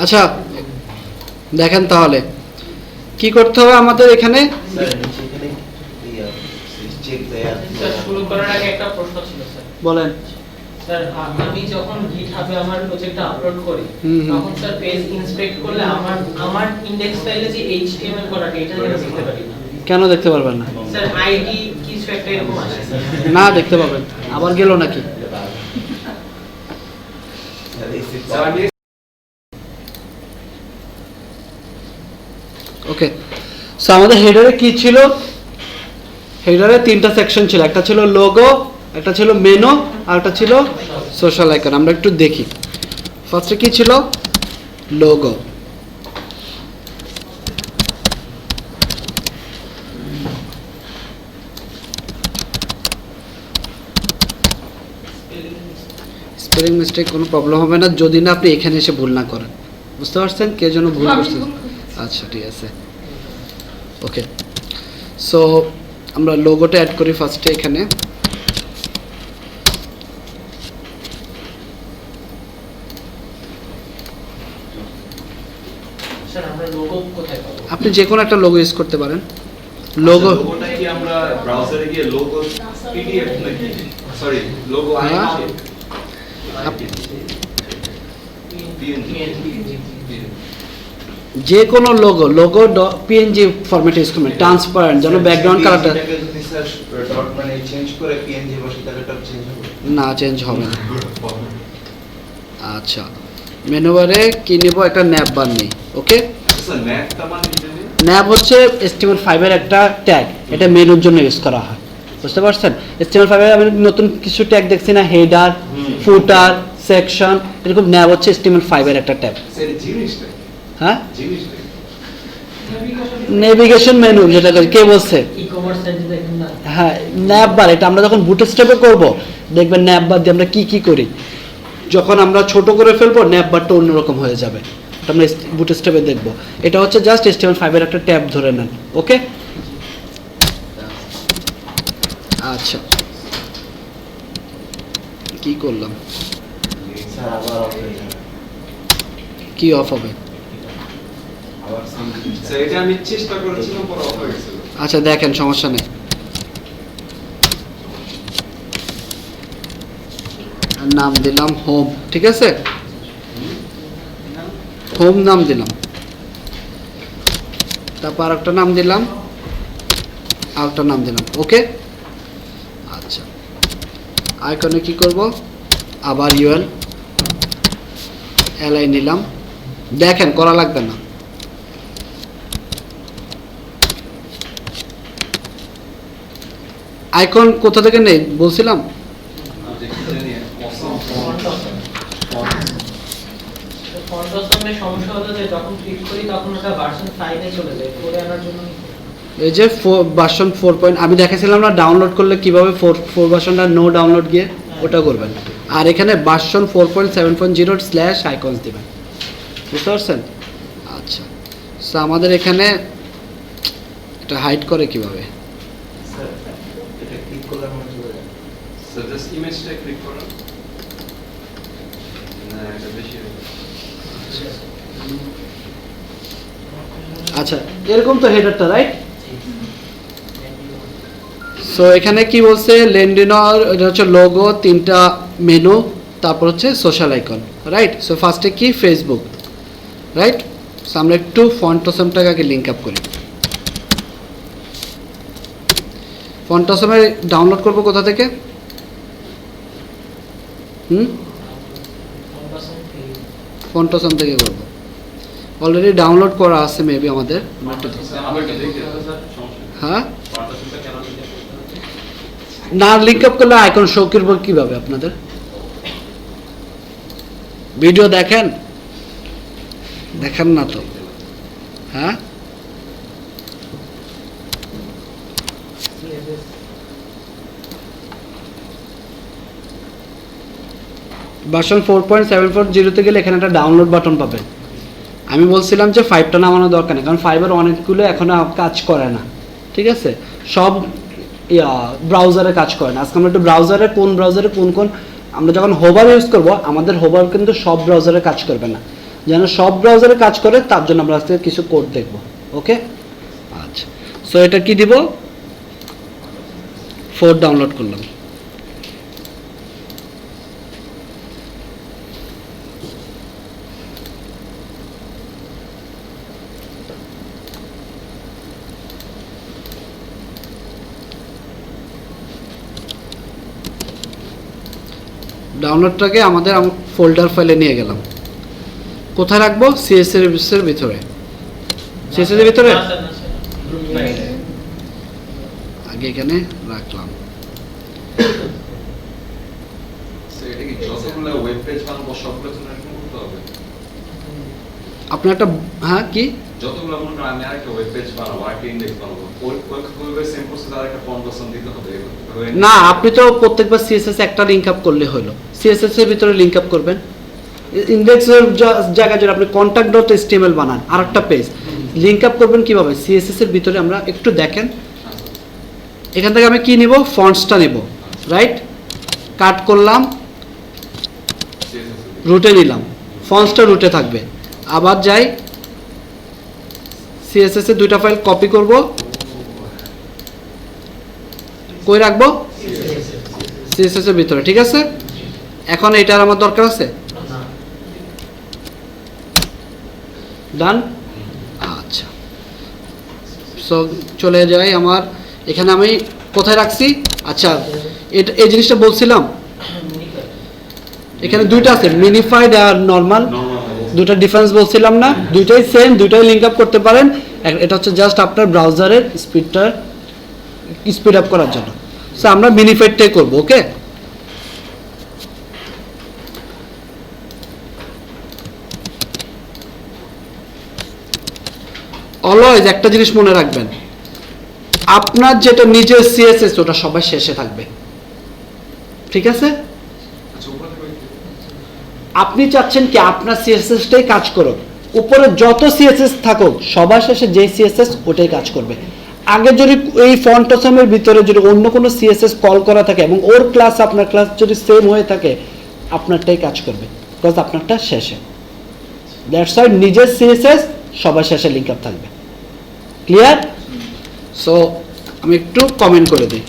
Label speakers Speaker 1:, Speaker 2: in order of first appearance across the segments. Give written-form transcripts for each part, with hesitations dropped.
Speaker 1: আচ্ছা দেখেন তাহলে কি করতে হবে আমাদের এখানে।
Speaker 2: শুরু করার আগে একটা প্রশ্ন ছিল স্যার।
Speaker 1: বলেন
Speaker 2: স্যার আমি যখন গিটহাবে আমার প্রজেক্টটা আপলোড করি তখন স্যার পেজ ইন্সপেক্ট করলে আমার ইনডেক্স ফাইলে যে এইচটিএমএল করাটা এটা দেখতে পারি না।
Speaker 1: কেন দেখতে পারবেন না?
Speaker 2: স্যার আইডি কিছু একটা এরকম আসে স্যার।
Speaker 1: না দেখতে পাবেন। আবার গেল নাকি? ওকে, সো আমাদের হেডারে কি ছিল? হেডারে তিনটা সেকশন ছিল, একটা ছিল লোগো, একটা ছিল মেনু, আর একটা ছিল সোশ্যাল আইকন। আমরা একটু দেখি ফার্স্টে কি ছিল। লোগো, স্পেলিং মিস্টেক কোনো প্রবলেম হবে না যদি না আপনি এখানে এসে ভুল না করেন। বুঝতে পারছেন কে যেন ভুল করছেন? আচ্ছা ঠিক আছে, ওকে। সো আমরা লোগোটা অ্যাড করি ফার্স্টে এখানে।
Speaker 2: স্যার আমরা লোগো কোথায় পাবো?
Speaker 1: আপনি যে কোনো একটা লোগো ইউজ করতে পারেন। লোগো
Speaker 3: লোগোটা কি আমরা ব্রাউজারে গিয়ে লোগো পিডিএফ নাকি সরি লোগো আইএনজি
Speaker 1: যে কোনো লোগো পিএনজি ফরম্যাটে ইউজ করবেন, ট্রান্সপারেন্ট যেন ব্যাকগ্রাউন্ড কালারটা
Speaker 3: ডট মানে চেঞ্জ করে পিএনজি বসে তাহলে এটা চেঞ্জ হবে
Speaker 1: না, চেঞ্জ হবে না। আচ্ছা মেনু বারে কি নেব? একটা ন্যাব বার নেই। ওকে,
Speaker 3: স্যার ম্যাপটা মানে কি জানেন?
Speaker 1: ন্যাব হচ্ছে HTML5 এর একটা ট্যাগ, এটা মেনুর জন্য ইউজ করা হয়। বুঝতে পারছেন? HTML5 এর আমি নতুন কিছু ট্যাগ দেখছি না, হেডার, ফুটার, সেকশন, এরকম ন্যাব হচ্ছে HTML5 এর একটা ট্যাগ।
Speaker 3: স্যার জিনিসটা
Speaker 1: হ্যাঁ,
Speaker 3: জিনিসটা
Speaker 1: নেভিগেশন মেনু যেটা কে বলছে?
Speaker 2: ই-কমার্স সাইটে দেখেন না।
Speaker 1: হ্যাঁ, ন্যাব বার। এটা আমরা যখন বুটস্ট্র্যাপে করব দেখবেন ন্যাব বার দিয়ে আমরা কি কি করি। যখন আমরা ছোট করে ফেলবো ন্যাব বারটা অন্যরকম হয়ে যাবে। এটা আমরা বুটস্ট্র্যাপে দেখব। এটা হচ্ছে জাস্ট HTML5 এর একটা ট্যাব ধরে নেন। ওকে, আচ্ছা কি করলাম?
Speaker 3: স্যার আবার অফ হয়ে যাবে
Speaker 1: কি অফ হবে?
Speaker 3: আবার স্যার এটা আমি চেষ্টা করেছিলাম পরে অফ হয়ে গেছিল
Speaker 1: আচ্ছা দেখেন, সমস্যা নেই। নাম দিলাম হোম, ঠিক আছে? হোম নাম দিলাম, তারপর আরেকটা নাম দিলাম, আরেকটা নাম দিলাম। ওকে, আচ্ছা আইকনে কি করব? আবার ইউএল এলআই নিলাম। দেখেন করা লাগবে না। আইকন কোথা থেকে নেই বলছিলাম?
Speaker 2: ফন্টসমের সমস্যা হলো যে যখন ক্লিক করি তখন ওটা ভার্সন 5 এ চলে যায়। করে আনার জন্য
Speaker 1: এই যে ভার্সন 4 আমি দেখাইছিলাম না ডাউনলোড করলে কিভাবে 4 ভার্সনটা নো ডাউনলোড গিয়ে ওটা করবেন। আর এখানে ভার্সন 4.7.0/icons দিবেন। বুঝতে পারছেন? আচ্ছা, সো আমাদের এখানে এটা হাইড করে কিভাবে?
Speaker 3: স্যার এটা ক্লিক করলে আমরা চলে যাবে স্যার জাস্ট ইমেজটা ক্লিক করুন না এটা বেশি
Speaker 1: আচ্ছা এরকম তো হেডারটা, রাইট? সো এখানে কি বলছে? লেন্ডিনর, এটা হচ্ছে লোগো, তিনটা মেনু, তারপর হচ্ছে সোশ্যাল আইকন, রাইট? সো ফার্স্টে কি? Facebook, right? সো আমরা একটু ফন্টসমটাকে আগে লিঙ্ক আপ করি। ফন্টসমে ডাউনলোড করব কোথা থেকে? ফন্টসম থেকে করব। অলরেডি ডাউনলোড করা আছে মেবি আমাদের। হ্যাঁ, না লিঙ্ক আপ করলে আইকন শো করব কিভাবে আপনাদের? ভিডিও দেখেন না তো? হ্যাঁ, ভার্সন 4.7.0 গেলে এখানে একটা ডাউনলোড বাটন পাবেন। আমি বলছিলাম যে 5টা নামানোর দরকার নেই, কারণ 5 এর অনেকগুলো এখনো কাজ করে না। ঠিক আছে, সব ব্রাউজারে কাজ করে না। আজকে আমরা একটু ব্রাউজারে কোন আমরা যখন হোভার ইউজ করব, আমাদের হোভার কিন্তু সব ব্রাউজারে কাজ করবে না। যেন সব ব্রাউজারে কাজ করে, তার জন্য আমরা আজকে কিছু কোড দেখব। ওকে, আচ্ছা। সো এটা কি দিব, 4 ডাউনলোড করলাম। ডাউনলোডটাকে আমাদের ফোল্ডার ফাইলে নিয়ে গেলাম। কোথায় রাখবো? সিএসএস এর ভিতরে। সিএসএস এর ভিতরে
Speaker 2: না, স্যার, না, স্যার।
Speaker 1: আগে এখানে রাখলাম।
Speaker 3: So, এটা কি যতগুলো ওয়েব পেজ বানাবো সবগুলো জন্য এরকম করতে হবে?
Speaker 1: আপনার একটা, হ্যাঁ কি,
Speaker 3: যতগুলো মনে করেন আমি আরেকটা ওয়েব পেজ বানাবো, আরেকটা ইন্ডেক্স বানাবো, ওই সেম প্রসেস আরেকটা কনভার্সন দিতে হবে?
Speaker 1: না, আপনি তো প্রত্যেকবার সিএসএস একটা লিংক আপ করলে হলো। সিএসএস এর ভিতরে লিংক আপ করবেন। ইন্ডেক্সের জায়গায় যদি আপনি contact.html বানান আরেকটা পেজ, লিংক আপ করবেন কিভাবে? সিএসএস এর ভিতরে আমরা একটু দেখেন, এখান থেকে আমি কি নিব, ফন্টসটা নেব, রাইট? কাট করলাম, রুটে নিলাম, ফন্টসটা রুটে থাকবে। আবার যাই, সিএসএস এর দুইটা ফাইল কপি করব, কই রাখবো? সিএসএস এর ভিতরে, ঠিক আছে? এখন এটার আমার দরকার আছে,
Speaker 2: না।
Speaker 1: ডান। আচ্ছা, সো চলে যাই আমার এখানে, আমি কোথায় রাখছি? আচ্ছা, এটা এই জিনিসটা বলছিলাম, এখানে দুইটা আছে, মিনিফাইড আর নরমাল, দুটো ডিফারেন্স বলছিলাম না? দুইটাই সেম, দুইটাই লিংক আপ করতে পারেন। এটা হচ্ছে জাস্ট আপনার ব্রাউজারের স্পিড আপ করার জন্য। সো আমরা মিনিফাইডটাই করব। ওকে, অলওয়েজ একটা জিনিস মনে রাখবেন, আপনার যেটা নিজের সিএসএস ওটা সবার শেষে থাকবে, ঠিক আছে?
Speaker 3: আচ্ছা, উপরে থেকে
Speaker 1: আপনি চাচ্ছেন কি আপনার সিএসএসটাই কাজ করুক, উপরে যত সিএসএস থাকুক সবার শেষে যে সিএসএস ওটাই কাজ করবে। আগে যদি এই ফন্টসমের ভিতরে যদি অন্য কোনো সিএসএস কল করা থাকে এবং ওর ক্লাস আপনার ক্লাস যদি সেম হয়ে থাকে, আপনারটাই কাজ করবে, বিকজ আপনারটা শেষে। দ্যাটস ওয়াই নিজের সিএসএস সবার শেষে লিংক আপ থাকবে। ক্লিয়ার? সো আমি একটু কমেন্ট করে দিই।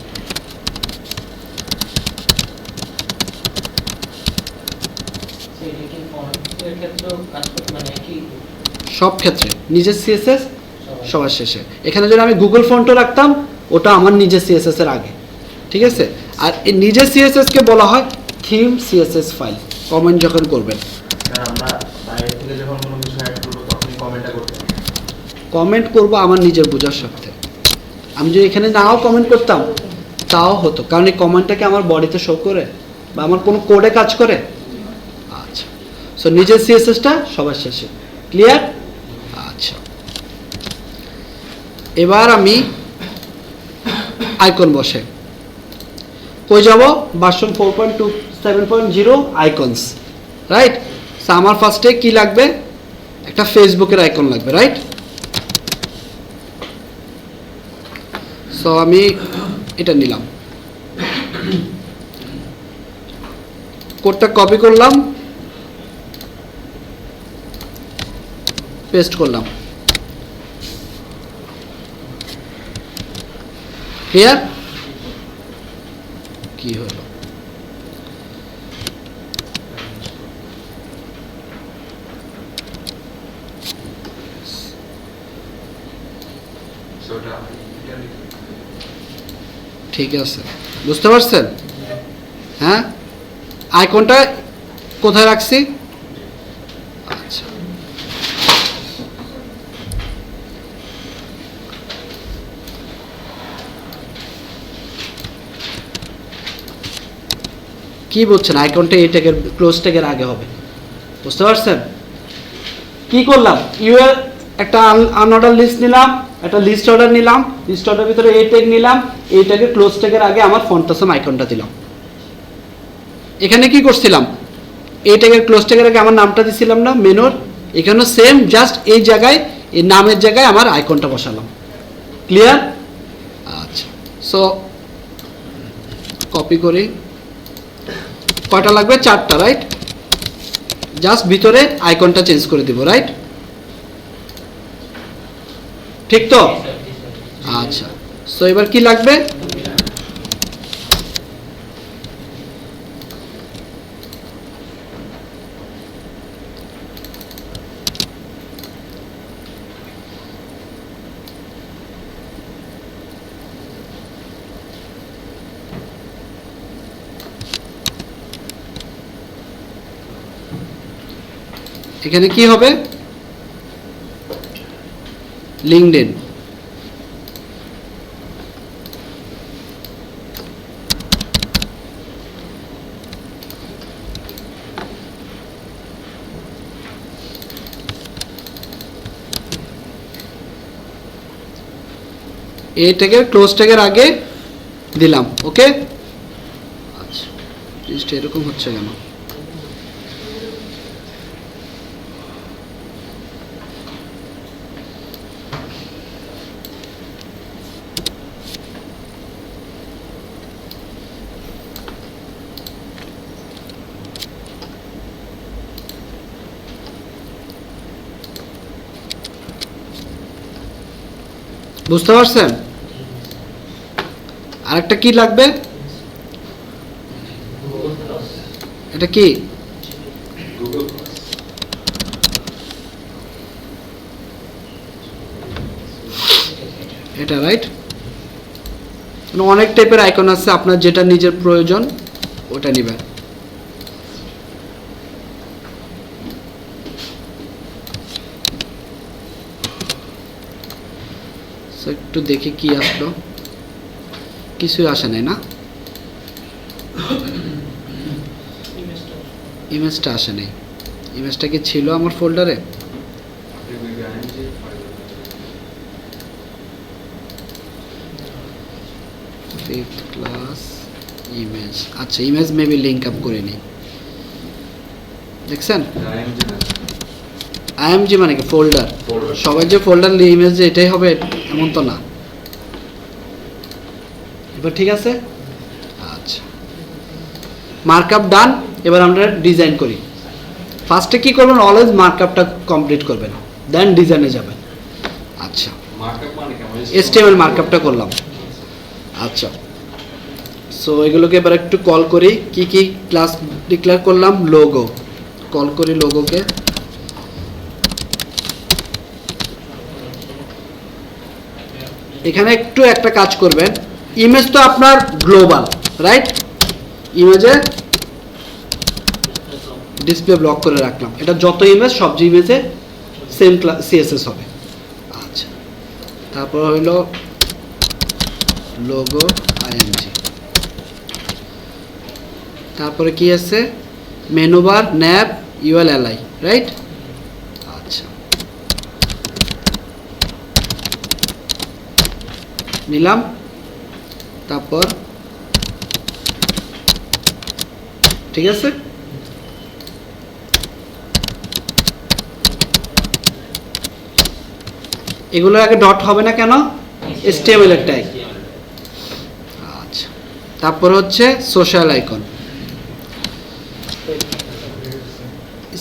Speaker 2: এটা কি ফন্টের ক্ষেত্রেও কাজ করতে, মানে কি
Speaker 1: সব ক্ষেত্রে নিজের সিএসএস
Speaker 2: সবাই?
Speaker 1: সবার শেষে। এখানে যদি আমি গুগল ফন্টও রাখতাম, ওটা আমার নিজের সিএসএস এর আগে, ঠিক আছে? আর এই নিজের সিএসএস কে বলা হয় থিম সিএসএস ফাইল। কমেন্ট যখন করবেন,
Speaker 4: স্যার আমরা বাইরে থেকে যখন কোনো কিছু অ্যাড করবো তখনই কমেন্টটা করতে হবে।
Speaker 1: কমেন্ট করব আমার নিজের বোঝার সাথে। আমি যদি এখানে নাও কমেন্ট করতাম তাও হতো, কারণ এই কমেন্টটাকে আমার বডিতে শো করে বা আমার কোনো কোডে কাজ করে। আচ্ছা, সো নিজের সিএসএসটা সবার শেষে। ক্লিয়ার? আচ্ছা, এবার আমি আইকন বসে কই যাব? Version 4.2 icons, right? সো আমার ফার্স্টে কি লাগবে? একটা ফেসবুকের আইকন লাগবে, রাইট? সো আমি এটা নিলাম, কোডটা কপি করলাম, পেস্ট করলাম। ক্লিয়ার? কি হলো?
Speaker 3: So, এটা
Speaker 1: ঠিক আছে, বুঝতে পারছেন? হ্যাঁ, আইকনটা কোথায় রাখছি? আচ্ছা, কি বলছেন? আইকনটা এই ট্যাগের ক্লোজ ট্যাগের আগে হবে, বুঝতে পারছেন? কি করলাম? ইউআর একটা আনঅর্ডার লিস্ট নিলাম, একটা লিস্ট অর্ডার নিলাম, লিস্ট অর্ডার ভিতরে এই ট্যাগ নিলাম, এই ট্যাগের ক্লোজ ট্যাগের আগে আমার ফন্টাসম আইকনটা দিলাম। এখানে কি করছিলাম? এই ট্যাগের ক্লোজ ট্যাগের আগে আমার নামটা দিছিলাম না মেনুর? এখানেও সেম, জাস্ট এই জায়গায় এই নামের জায়গায় আমার আইকনটা বসালাম। ক্লিয়ার? আচ্ছা, সো কপি করি, কয়টা লাগবে? 4টা, রাইট? জাস্ট ভিতরে আইকনটা চেঞ্জ করে দিব, রাইট? ঠিক তো? আচ্ছা, সো এবার কি লাগবে? এখানে কি হবে? লিঙ্কডইন। এই ট্যাগের ক্লোজ ট্যাগের আগে দিলাম, ওকে? আচ্ছা, জিনিসটা এরকম হচ্ছে কেন? বুঝতে পারছেন? আরেকটা কি লাগবে? এটা কি?
Speaker 3: গুগল
Speaker 1: এটা রাইট? অনেক টাইপের আইকন আছে, আপনার যেটা নিজের প্রয়োজন ওটা নেবেন। একটু দেখি কি আসলো। কিছুই আসে নাই না? ইমেজটা আসে নাই। ইমেজটা কি ছিল আমার ফোল্ডারে? Fifth class image. আচ্ছা, ইমেজ মেবি লিঙ্ক আপ করে নিই। দেখছেন? আইএমজি মানে কি? ফোল্ডার। সবাই যে ফোল্ডার ইমেজ যে এটাই হবে এমন তো না। এবার ঠিক আছে? আচ্ছা, মার্কআপ ডান। এবার আমরা ডিজাইন করি। ফার্স্টে কি করবেন? অলওয়েজ মার্কআপটা কমপ্লিট করবেন, দেন ডিজাইনে যাবেন। আচ্ছা,
Speaker 3: মার্কআপ মানে কেমন?
Speaker 1: HTML মার্কআপটা করলাম। আচ্ছা, সো এগুলোকে এবার একটু কল করি। কি কি ক্লাস ডিক্লেয়ার করলাম? লোগো। কল করি লোগোকে। এখানে একটু একটা কাজ করবেন, ইমেজ তো আপনার গ্লোবাল, রাইট? ইমেজে ডিসপ্লে ব্লক করে রাখলাম। এটা যত ইমেজ সব ইমেজে সেম CSS হবে। আচ্ছা, তারপর হইল লোগো আইএনজি। তারপরে কি আছে? Menu bar, nav, UL LI, right? আচ্ছা, নিলাম। তারপর ঠিক আছে, এগুলো আগে ডট হবে না কেন? HTML এর ট্যাগ। আচ্ছা, তারপর হচ্ছে সোশ্যাল আইকন।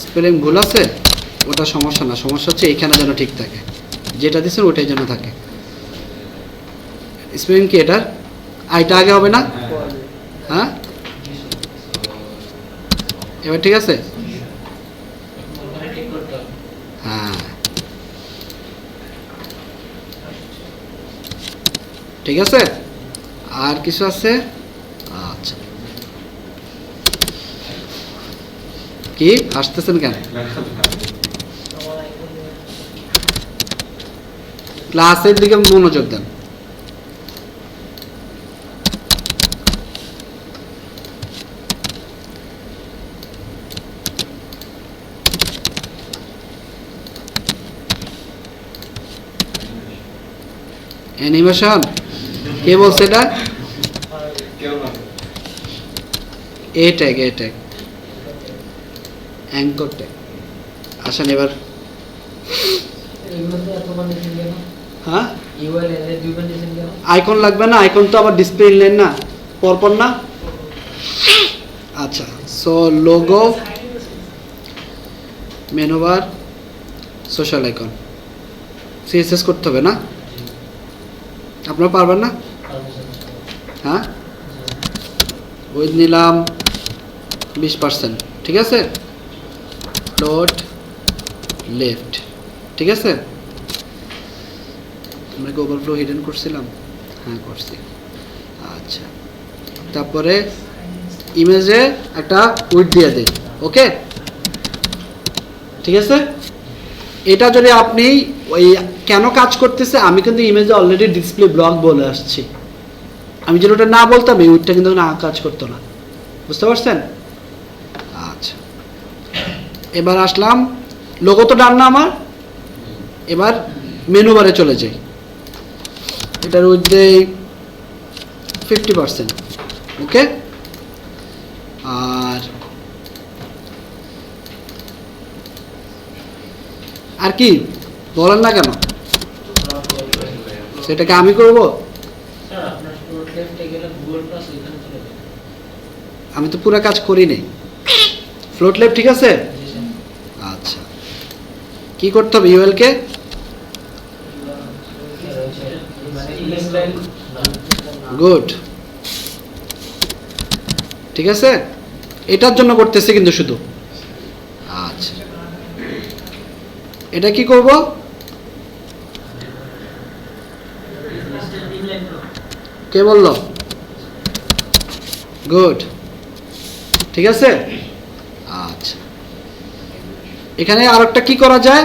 Speaker 1: স্পেলিং ভুল আছে, ওটা সমস্যা না। সমস্যা হচ্ছে এখানে যেন ঠিক থাকে, যেটা দিচ্ছেন ওটাই যেন থাকে। স্পেলিং কি এটার? আইটা আগে হবে না? হ্যাঁ, এবার ঠিক আছে? হ্যাঁ, ঠিক আছে। আর কিছু আছে? আচ্ছা, কি আসতেছেন কেন? ক্লাসের দিকে মনোযোগ দেন। অ্যানিমেশন কে বলছে এটা?
Speaker 3: কেউ না।
Speaker 1: এ ট্যাগ, এ ট্যাগ, অ্যাঙ্কর ট্যাগ। আসেন এবার। হ্যাঁ, আইকন লাগবে না? আইকন তো আবার ডিসপ্লে ইনলাইন না, পরপর না। আচ্ছা, so logo menu bar, social icon, CSS করতে হবে না? আপনারা পারবেন না? হ্যাঁ, ওই নিলাম 20%, ঠিক আছে। ফ্লোট লেফট, ঠিক আছে। আমরা কি ওভারফ্লো হিডেন করছিলাম? হ্যাঁ করছি। আচ্ছা, তারপরে ইমেজে একটা উইডথ দিয়ে দেই, ওকে, ঠিক আছে। এটা যদি আপনি ওই কেন কাজ করতেছে, আমি কিন্তু ইমেজে অলরেডি ডিসপ্লে ব্লক বলে আসছি। আমি যদি ওটা না বলতাম এই উইডথটা কিন্তু না কাজ করতো না, বুঝতে পারছেন? আচ্ছা, এবার আসলাম, লোগো তো ডান না আমার, এবার মেনু বারে চলে যাই। এটার মধ্যে 50%, ওকে। আর কি বলেন না কেন, সেটাকে আমি করব?
Speaker 2: স্যার আপনার ফ্লোট লেফটে গেলে গুগল প্লাস ওইখানে চলে যাবে।
Speaker 1: আমি তো পুরো কাজ করি নাই। ফ্লোট লেফট, ঠিক আছে। আচ্ছা, কি করতে হবে? ইউএল কে গুড, ঠিক আছে। এটার জন্য করতেছি কিন্তু শুধু। আচ্ছা, এটা কি করব? কে বললো? গুড, ঠিক আছে। আচ্ছা, এখানে আরেকটা কি করা যায়?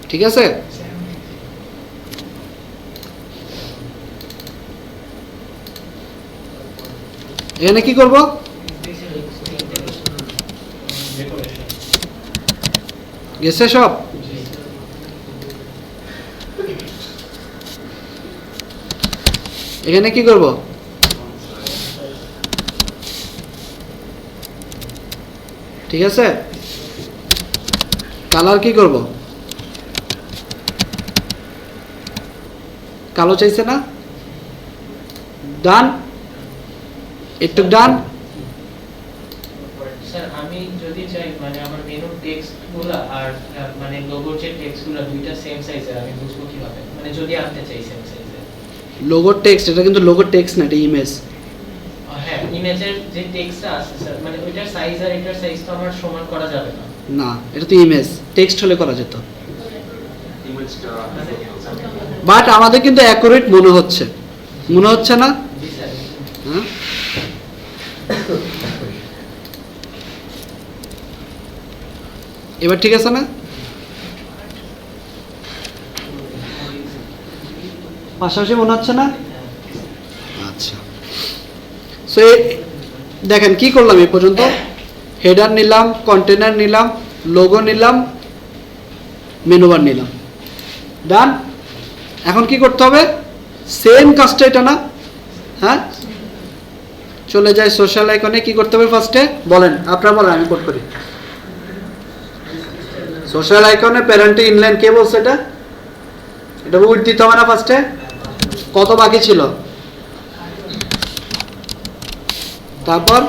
Speaker 1: ঠিক আছে, এখানে কি করব? গেছে সব? এখানে কি করব? ঠিক আছে, কালার কি করব? কালো চাইছে না? ডান, একটু ডান।
Speaker 2: স্যার আমি যদি চাই মানে আমার মেনু টেক্সটগুলো আর মানে লোগোর যে টেক্সটগুলো দুইটা সেম সাইজের, আমি বুঝবো কিভাবে? মানে যদি আনতে চাই সেম সাইজের।
Speaker 1: লোগোর টেক্সট, এটা কিন্তু লোগোর টেক্সট না, এটা ইমেজ।
Speaker 2: হ্যাঁ, ইমেজের যে টেক্সটটা আছে স্যার, মানে ওইটার সাইজ আর এটার সাইজ তো আমার সমান করা যাবে না।
Speaker 1: না, এটা তো ইমেজ, টেক্সট হলে করা যেত।
Speaker 3: ইমেজটা
Speaker 1: বাট আমাদের কিন্তু অ্যাকুরেট মনে হচ্ছে, মনে হচ্ছে না?
Speaker 2: জি স্যার।
Speaker 1: হ্যাঁ, এবার ঠিক আছে না? পাশাপাশি মনে হচ্ছে না? আচ্ছা, সো দেখেন কি করলাম এই পর্যন্ত। হেডার নিলাম, কন্টেনার নিলাম, লোগো নিলাম, মেনু বার নিলাম, ডান। এখন কি করতে হবে? সেম কাজটা এটা না? হ্যাঁ, চলে যায় সোশ্যাল আইকনে। কি করতে হবে ফার্স্টে বলেন, আপনারা বলেন, আমি কোড করি। সোশ্যাল আইকনে প্যারেন্টে ইনলাইন, কে বলছে এটা? এটা উইডথ দিতে হবে না ফার্স্টে? কত বাকি ছিল? তারপর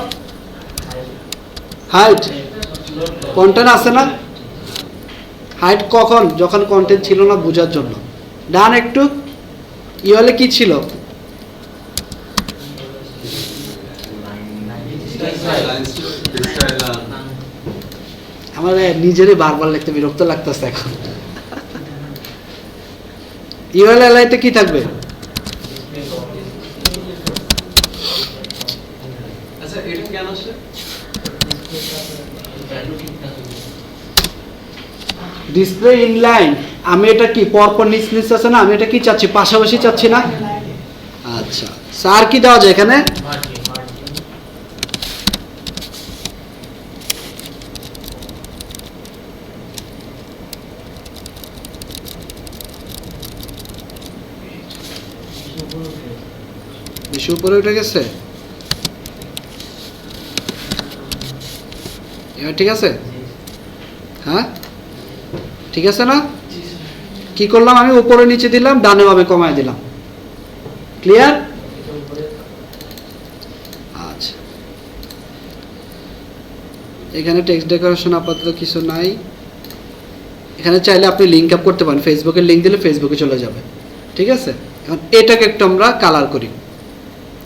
Speaker 1: হাইট, কন্টেন্ট আছে না? হাইট কখন? যখন কন্টেন্ট ছিল না, বোঝার জন্য। ডান একটু। ইওলে কি ছিল? আমার নিজেরই বারবার লিখতে বিরক্ত লাগতেছে এখন। ইওএল এলাইতে কি থাকবে?
Speaker 3: আচ্ছা, এটা কেন আসলে?
Speaker 1: ডিসপ্লে ইনলাইন, আমি এটা কি পরপর নিচ নিচ আছে না, আমি এটা কি চাচ্ছি? পাশাপাশি চাচ্ছি না? আচ্ছা, স্যার কি দেওয়া যায় এখানে? বেশি উপরে উঠে গেছে? এবার ঠিক আছে? হ্যাঁ, ঠিক আছে না? কি করলাম আমি? উপরে নিচে দিলাম, ডানে বামে কমায় দিলাম। ক্লিয়ার? এখানে টেক্সট ডেকোরেশন আপাতত কিছু নাই। এখানে চাইলে আপনি লিঙ্ক আপ করতে পারেন, ফেসবুকের লিঙ্ক দিলে ফেসবুকে চলে যাবে, ঠিক আছে। এখন এটাকে একটু আমরা কালার করি,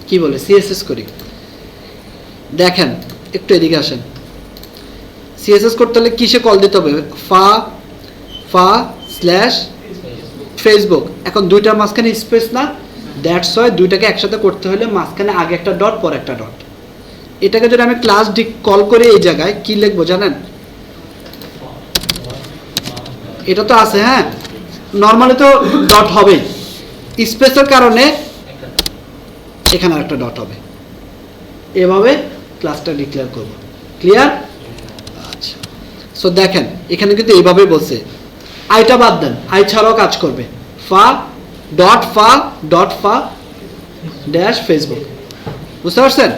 Speaker 1: কি বলে সিএসএস করি। দেখেন একটু এদিকে আসেন, সিএসএস করতে হলে কিসে কল দিতে হবে, ফা স্ল্যাশ ফেসবুক। এখন দুইটার মাঝখানে স্পেস না, দ্যাটস ওয়াই দুইটাকে একসাথে করতে হলে মাঝখানে আগে একটা ডট পর একটা ডট। এটাকে যদি আমি ক্লাস ডি কল করে এই জায়গায় কি লিখবো জানেন, এটা তো আছে, হ্যাঁ নর্মালি তো ডট হবেই, স্পেসের কারণে এখানে একটা ডট হবে। এভাবে ক্লাসটা ডিক্লেয়ার করব, ক্লিয়ার? আচ্ছা, সো দেখেন এখানে কিন্তু এইভাবে বলছে, আইটা বাদ দেন, আই ছাড়াও কাজ করবে, ফা ড্যাশ ফেসবুক। বুঝতে পারছেন?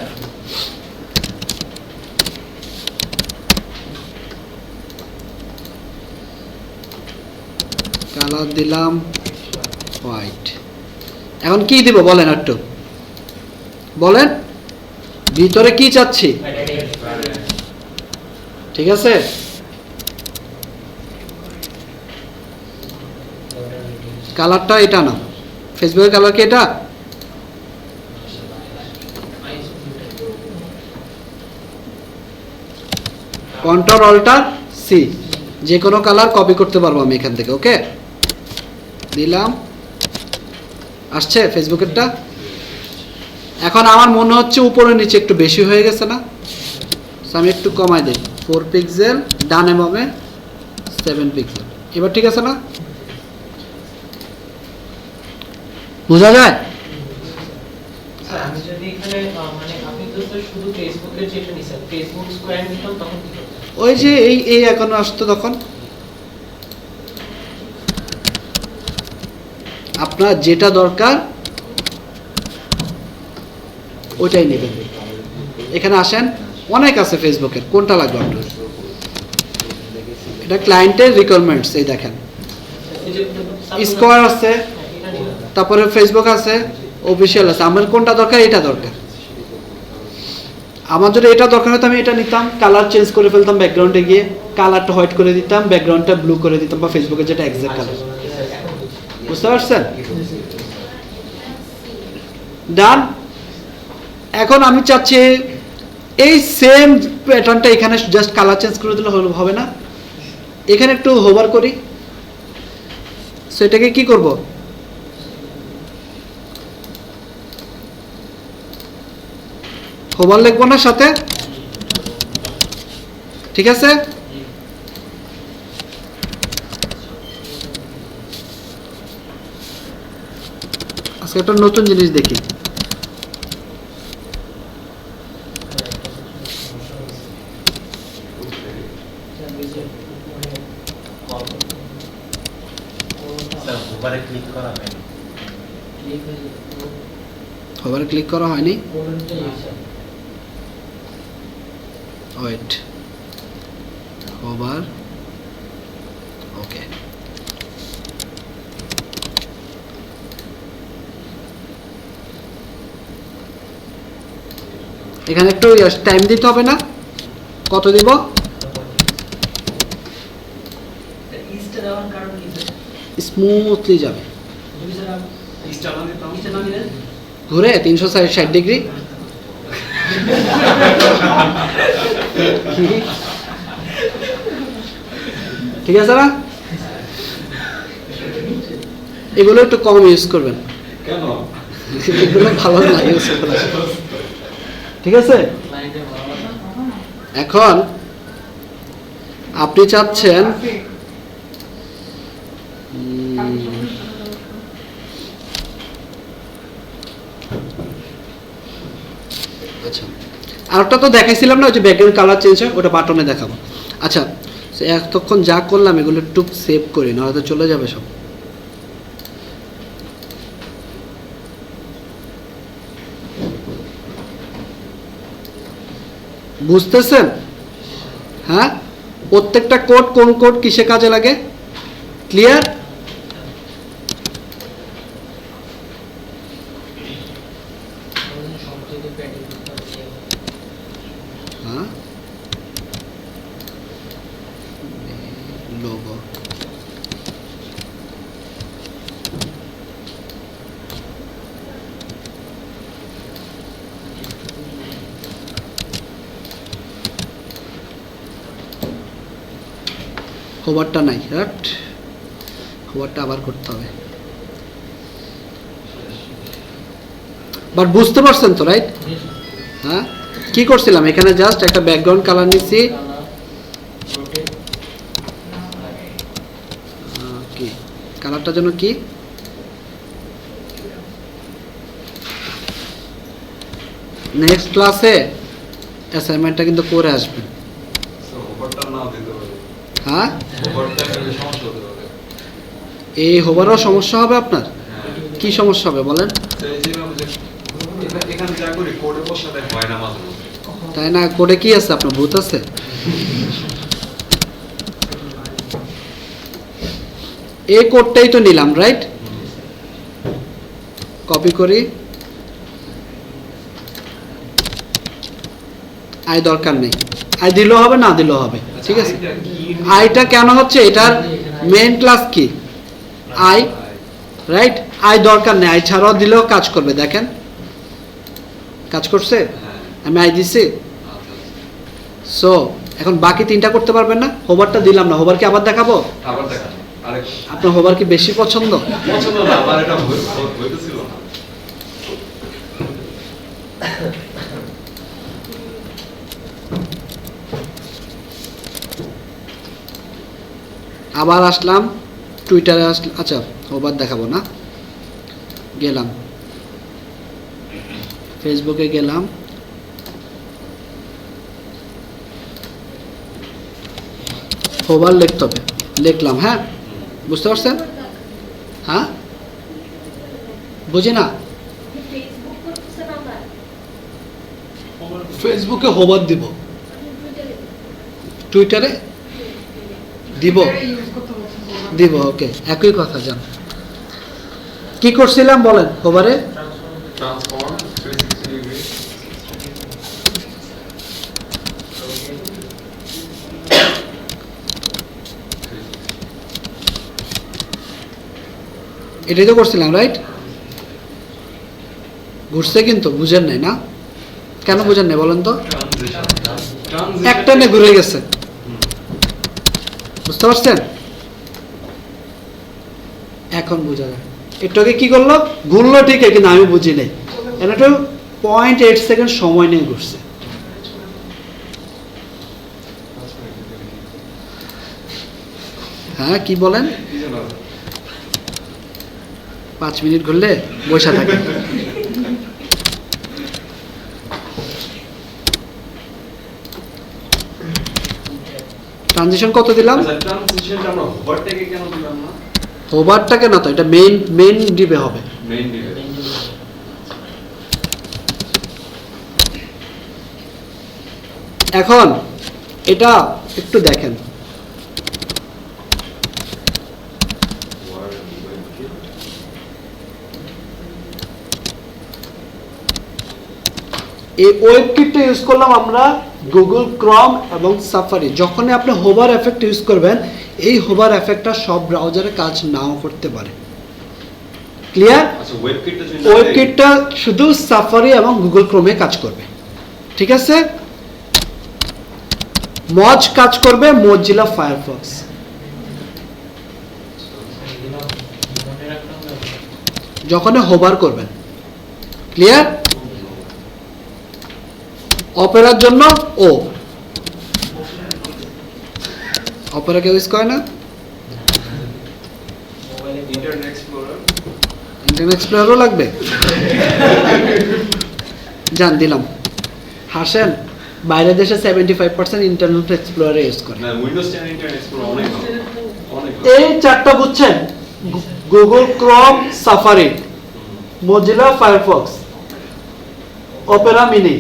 Speaker 1: কালার দিলাম হোয়াইট। এখন কি দিব বলেন, একটু বলেন ভিতরে কি চাচ্ছি, ঠিক আছে। কালারটা এটা না, ফেসবুকের কালার কি এটা? কন্ট্রোল অল্টার সি, যে কোনো কালার কপি করতে পারবো আমি এখান থেকে। ওকে দিলাম, আসছে ফেসবুকেরটা। এখন আমার মনে হচ্ছে উপরে নিচে একটু বেশি হয়ে গেছে না, আমি একটু কমাই দিই, 4 পিক্সেল, ডানে বামে 7 পিক্সেল। এবার ঠিক আছে না, বোঝা যায়?
Speaker 2: স্যার আমি যদি এখানে মানে আপনি তো স্যার শুধু ফেসবুকের যেটা নিছেন, ফেসবুক স্কয়ার নিতাম তখন কি করতেন?
Speaker 1: ওই যে এই এখনো আসতো তখন, আপনার যেটা দরকার ওইটাই নেবেন। এখানে আসেন, অনেক আছে ফেসবুকের, কোনটা লাগবে আপনার? এটা ক্লায়েন্টের রিকোয়ারমেন্টস, এই দেখেন
Speaker 2: এই যে
Speaker 1: স্কোয়ার আছে,
Speaker 2: এটা নিলাম।
Speaker 1: তারপরে ফেসবুক আছে, অফিসিয়াল আছে। আমার কোনটা দরকার? এটা দরকার। আমার যদি এটা দরকার হতো আমি এটা নিতাম, কালার চেঞ্জ করে ফেলতাম, ব্যাকগ্রাউন্ডে গিয়ে কালারটা হোয়াইট করে দিতাম, ব্যাকগ্রাউন্ডটা ব্লু করে দিতাম, বা ফেসবুকের যেটা এক্সাক্ট কালার। বুঝতে পারছেন? ডান। এখন আমি চাচ্ছি এই সেম প্যাটার্নটা এখানে জাস্ট কালার চেঞ্জ করে দিলে হবে না? এখানে একটু হোভার করি, সো এটাকে কি করব, হোভার লিখবো না সাথে, ঠিক আছে। আজকে একটা নতুন জিনিস দেখি,
Speaker 4: ওভারে ক্লিক করা হয় না।
Speaker 1: হোভার ক্লিক করা হয়নি, ওয়েট, হোভার, ওকে। এখানে একটু টাইম দিতে হবে না? কত দিব?
Speaker 2: ইস্টে দেওয়ার কারণ কি স্যার?
Speaker 1: স্মুথলি যাবে,
Speaker 2: যদি স্যার
Speaker 3: ইস্টা না দিতাম,
Speaker 2: ইস্টে না দিলেন
Speaker 1: ঘুরে 360 ডিগ্রি। ঠিক আছে না? এগুলো একটু কম ইউজ করবেন,
Speaker 3: কেন?
Speaker 1: এগুলো ভালো না ইউজ করা, ঠিক আছে।
Speaker 2: ক্লায়েন্টের ভালো
Speaker 1: এখন আপনি চাচ্ছেন আচ্ছা, আরেকটা তো দেখাইছিলাম না, ওই যে ব্যাকগ্রাউন্ড কালার চেঞ্জ হয়, ওটা বাটনে দেখাবো। আচ্ছা, এতক্ষণ যা করলাম এগুলো একটু সেভ করি, না হয়তো চলে যাবে সব। বুঝতেছেন? হ্যাঁ, প্রত্যেকটা কোড কোন কোড কিসে কাজে লাগে, ক্লিয়ার? হ্যাঁ, হোভারটা নাই, রাইট? হোভারটা আবার করতে হবে। বাট বুঝতে পারছেন তো, রাইট? হ্যাঁ, কি করছিলাম এখানে? জাস্ট একটা ব্যাকগ্রাউন্ড কালার নিচ্ছি। কি কালারটার জন্য কি? নেক্সট ক্লাসে অ্যাসাইনমেন্টটা কিন্তু করে আসবেন।
Speaker 3: ওভারটা নাও দিতে পারে,
Speaker 1: হ্যাঁ,
Speaker 3: ওভারটা একটা সমস্যা হতে পারে।
Speaker 1: এই হোভারও সমস্যা হবে আপনার?
Speaker 3: হ্যাঁ,
Speaker 1: কি সমস্যা হবে বলেন?
Speaker 3: তো এই যে আমি যে এখানে যা করি কোডে বসাতে হয় না মাঝে মধ্যে।
Speaker 1: তাই না? কোডে কি আছে? আপনার ভূত আছে? এই কোডটাই তো নিলাম, রাইট? কপি করি, আই দরকার নেই, আই দিলেও হবে না দিলেও হবে, ঠিক আছে? আইটা কেন হচ্ছে? এটার মেইন ক্লাস কি? I, right? আই দরকার নেই, আই ছাড়াও দিলেও কাজ করবে। দেখেন কাজ করছে, আমি আই দিছি। সো এখন বাকি তিনটা করতে পারবেন না? হোভারটা দিলাম না, হোভার কি আবার দেখাবো?
Speaker 3: আবার দেখা আরেক
Speaker 1: আপনার হোভার কি বেশি পছন্দ?
Speaker 3: পছন্দ না, আমার এটা হইতেছিল না।
Speaker 1: আবার আসলাম টুইটারে, আসলাম। আচ্ছা, হোভার দেখাবো না, গেলাম ফেসবুকে, গেলাম হোভার লিখতে হবে, লিখলাম। হ্যাঁ, বুঝতে পারছেন? হ্যাঁ, বুঝি না? ফেসবুকে হোভার দিব, টুইটারে দিব, দিব। ওকে, একই কথা। জান কি করছিলাম বলেন হোভারে?
Speaker 3: Transform 360 degree.
Speaker 1: এটাই তো করছিলাম, রাইট? ঘুরছে কিন্তু বুঝেন নাই না? কেন বুঝেন নাই বলেন তো? একটা নে ঘুরে গেছে, বুঝতে পারছেন? এখন বোঝা যায়। একটু কি করলো? ঘুরলো ঠিকই, কিন্তু আমি বুঝি নাই। এটা 0.8 সেকেন্ড সময় নিয়ে ঘুরছে। হ্যাঁ, কি বলেন? 5 মিনিট ঘুরলে বসে থাকে। ট্রানজিশন কত দিলাম?
Speaker 3: আচ্ছা, ট্রানজিশনটা আমরা হোভারটাকে কেন দিলাম না?
Speaker 1: হোভারটাকে না তো, এটা মেইন ডিবে হবে।
Speaker 3: মেইন দিকে।
Speaker 1: এখন এটা একটু দেখেন, এই ওয়েব কিটটা ইউজ করলাম আমরা গুগল ক্রম এবং সাফারি। যখনই আপনি হোভার এফেক্ট ইউজ করবেন, এই হোভার এফেক্টটা সব ব্রাউজারে কাজ নাও করতে পারে। ক্লিয়ার?
Speaker 3: আচ্ছা, ওয়েবকিটটা যদি
Speaker 1: ওয়েব কিটটা শুধু সাফারি এবং গুগল ক্রমে কাজ করবে, ঠিক আছে? মজ কাজ করবে মজিলা ফায়ারফক্স। যখনই হোভার করবেন, ক্লিয়ার? অপেরার জন্য ও, অপেরা কেউ ইউজ করে না?
Speaker 3: Internet explorer.
Speaker 1: ইন্টারনেট এক্সপ্লোরারও লাগবে? জান দিলাম। হাসেন, বাইরের দেশে 75% ইন্টারনেট এক্সপ্লোরার ইউজ করে।
Speaker 3: না, উইন্ডোজ 10 ইন্টারনেট এক্সপ্লোরার অনেক ভালো, অনেক ভালো।
Speaker 1: এই চারটা বুঝছেন? গুগল ক্রম, safari, Mozilla Firefox, Opera mini,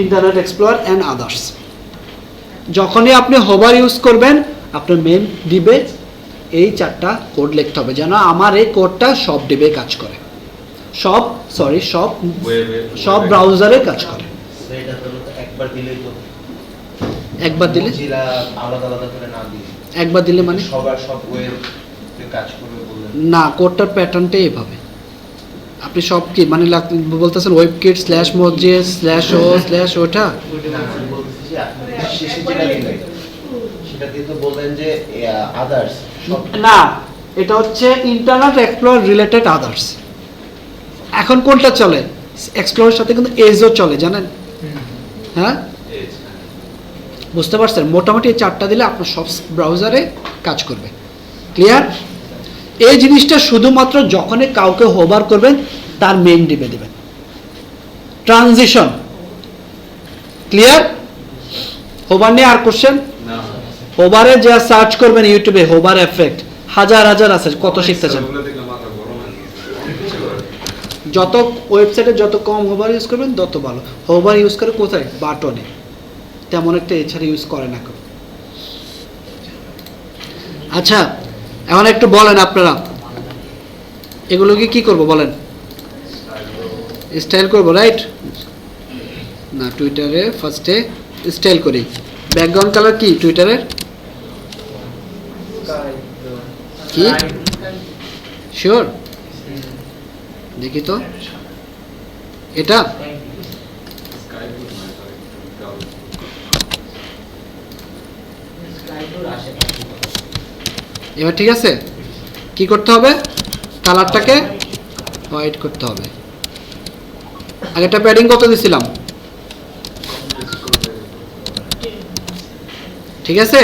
Speaker 1: internet explorer and others. যখনই আপনি হোভার ইউজ করবেন, আপনার মেন ডিবে এই চারটা কোড লিখতে হবে, যেন আমার এই কোডটা সব ডিবে কাজ করে, সব ব্রাউজারে কাজ করে।
Speaker 4: এটা তো একবার দিলেই তো,
Speaker 1: একবার দিলে?
Speaker 4: Mozilla আলাদা আলাদা করে না দিই,
Speaker 1: একবার দিলে মানে
Speaker 4: সবার সব ওয়েব কাজ করবে বললেন
Speaker 1: না, কোডটার প্যাটার্নটাই এভাবে। আপনি সব কি মানে বলতেছেন ওয়েবকিট স্ল্যাশ মজিএস স্ল্যাশ ও স্ল্যাশ ওটা?
Speaker 4: না, আমি বলতেছি যে আপনি শেষে যেটা দিলেন সেটা সেটা দিয়ে তো বললেন যে আদার্স
Speaker 1: না, এটা হচ্ছে ইন্টারনেট এক্সপ্লোর রিলেটেড আদার্স। এখন কোনটা চলে? এক্সপ্লোরের সাথে কিন্তু এজও চলে, জানেন? হ্যাঁ,
Speaker 3: Edge,
Speaker 1: বুঝতে পারছেন? মোটামুটি এই চারটা দিলে আপনার সব ব্রাউজারে কাজ করবে। ক্লিয়ার? এই জিনিসটা শুধুমাত্র যখনই কাউকে হোভার করবেন তার মেইন ডিপে দিবেন। Transition clear? হোভার নিয়ে আর কোশ্চেন?
Speaker 3: না
Speaker 1: হোভারে যা সার্চ করবেন ইউটিউবে হোভার এফেক্ট হাজার হাজার আছে, কত শিখতে চান?
Speaker 3: ওগুলো দেখলে মাথা গরম হয়ে যায়। অনেক কিছু করে।
Speaker 1: যত ওয়েবসাইটে যত কম হোভার ইউজ করবেন তত ভালো। হোভার ইউজ করে কোথায়? বাটনে। তেমন একটা এছাড়া ইউজ করে না কেউ। আচ্ছা, এখন একটু বলেন আপনারা এগুলোকে কি করব বলেন? স্টাইল করব, রাইট? না, টুইটারে ফার্স্টে স্টাইল করি। ব্যাকগ্রাউন্ড কালার কি টুইটারের? কি শিওর? দেখি তো, এটা
Speaker 3: Sky blue নয়, sorry, brown.
Speaker 2: স্কাইব্লুর আশেপাশে
Speaker 1: এবার ঠিক আছে? কি করতে হবে? কালারটাকে হোয়াইট করতে হবে। আগেরটা প্যাডিং কত দিছিলাম? ঠিক আছে,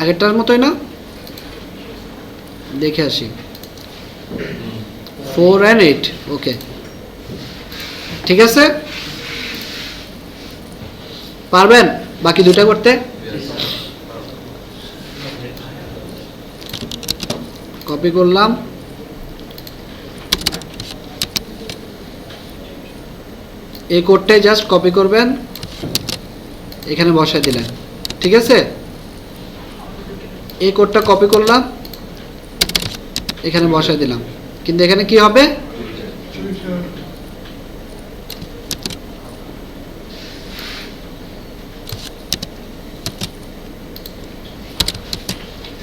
Speaker 1: আগেরটার মতোই না? দেখে আসি। 4 and 8, ওকে ঠিক আছে। পারবেন বাকি দুটা করতে? কপি করলাম, এই কোডটাই জাস্ট কপি করবেন, এখানে বসাই দিলেন। ঠিক আছে, এই কোডটা কপি করলাম, এখানে বসাই দিলাম। কিন্তু এখানে কি হবে?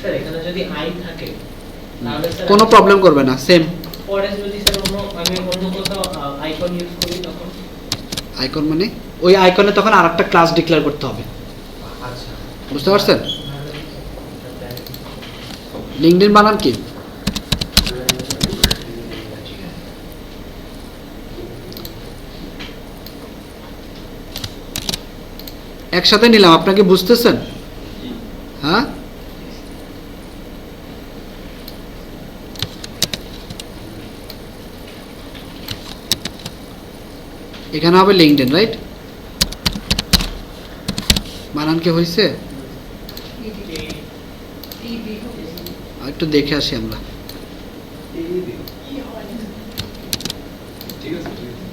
Speaker 2: স্যার এখানে যদি আই থাকে তাহলে স্যার
Speaker 1: কোনো প্রবলেম করবে না, সেম।
Speaker 2: পরে যদি স্যার আমি অন্য কোথাও আইকন ইউজ করি তখন
Speaker 1: আইকন মানে ওই আইকনে তখন আরেকটা ক্লাস ডিক্লেয়ার করতে হবে।
Speaker 4: আচ্ছা
Speaker 1: বুঝতে পারছেন? লিঙ্কডইন বানান কি? একসাথে নিলাম, আপনাকে বুঝতেছেন? হ্যাঁ, এখানে হবে লিঙ্কডইন, রাইট? বানান কি হয়েছে? একটু দেখে আসি আমরা।
Speaker 3: ঠিক আছে, ঠিক আছে।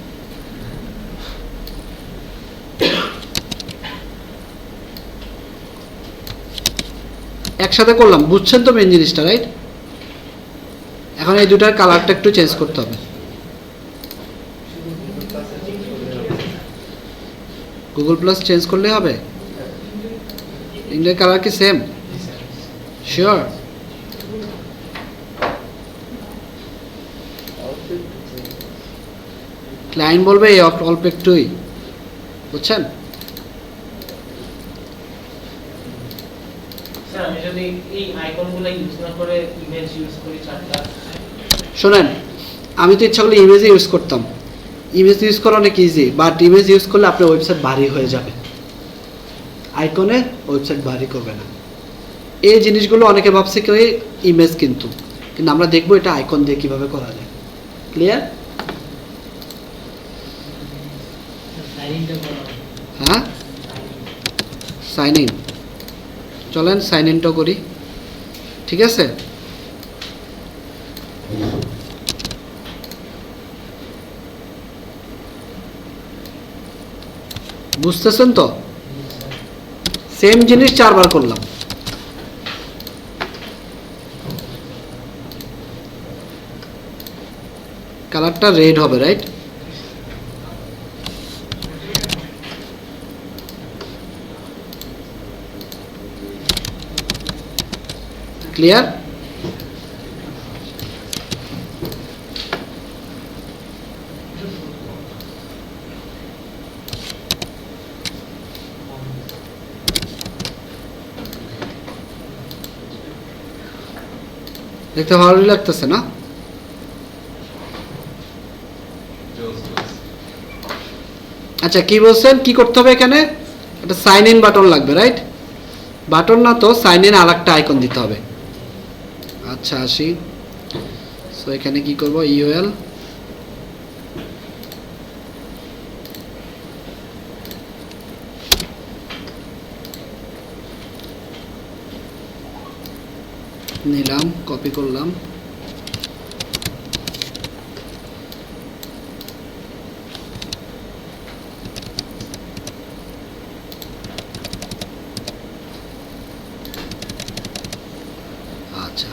Speaker 1: একসাথে করলাম, বুঝছেন তো মেন জিনিসটা, রাইট? এখন এই দুটার কালারটা একটু চেঞ্জ করতে হবে। গুগল প্লাস চেঞ্জ করলে হবে? ইন্ডিয়ার কালার কি সেম? শিওর? ক্লায়েন্ট বলবে এই অল্প একটুই, বুঝছেন?
Speaker 2: স্যার আমি যদি এই আইকনগুলো ইউজ না করে ইমেজ ইউজ করি চারটা
Speaker 1: শোনেন, আমি তো ইচ্ছা করলে ইমেজ ইউজ করতাম। ইমেজ ইউজ করা অনেক ইজি, বাট ইমেজ ইউজ করলে আপনার ওয়েবসাইট ভারী হয়ে যাবে। আইকনে ওয়েবসাইট ভারী করবে না। এই জিনিসগুলো অনেকে ভাবছে কি ইমেজ, কিন্তু আমরা দেখবো এটা আইকন দিয়ে কিভাবে করা যায়। ক্লিয়ার? হ্যাঁ, সাইন ইন, চলেন সাইন ইনটা করি। ঠিক আছে, বুঝতেছেন তো? সেম জিনিস 4 বার করলাম। কালারটা রেড হবে, রাইট? ক্লিয়ার? দেখতে ভালোই লাগতেছে না? আচ্ছা কি বলছেন, কি করতে হবে এখানে? একটা সাইন ইন বাটন লাগবে, রাইট? বাটন না তো, সাইন ইন আর একটা আইকন দিতে হবে। আচ্ছা আসি, সো এখানে কি করব, ইউএল নিলাম, কপি করলাম, আচ্ছা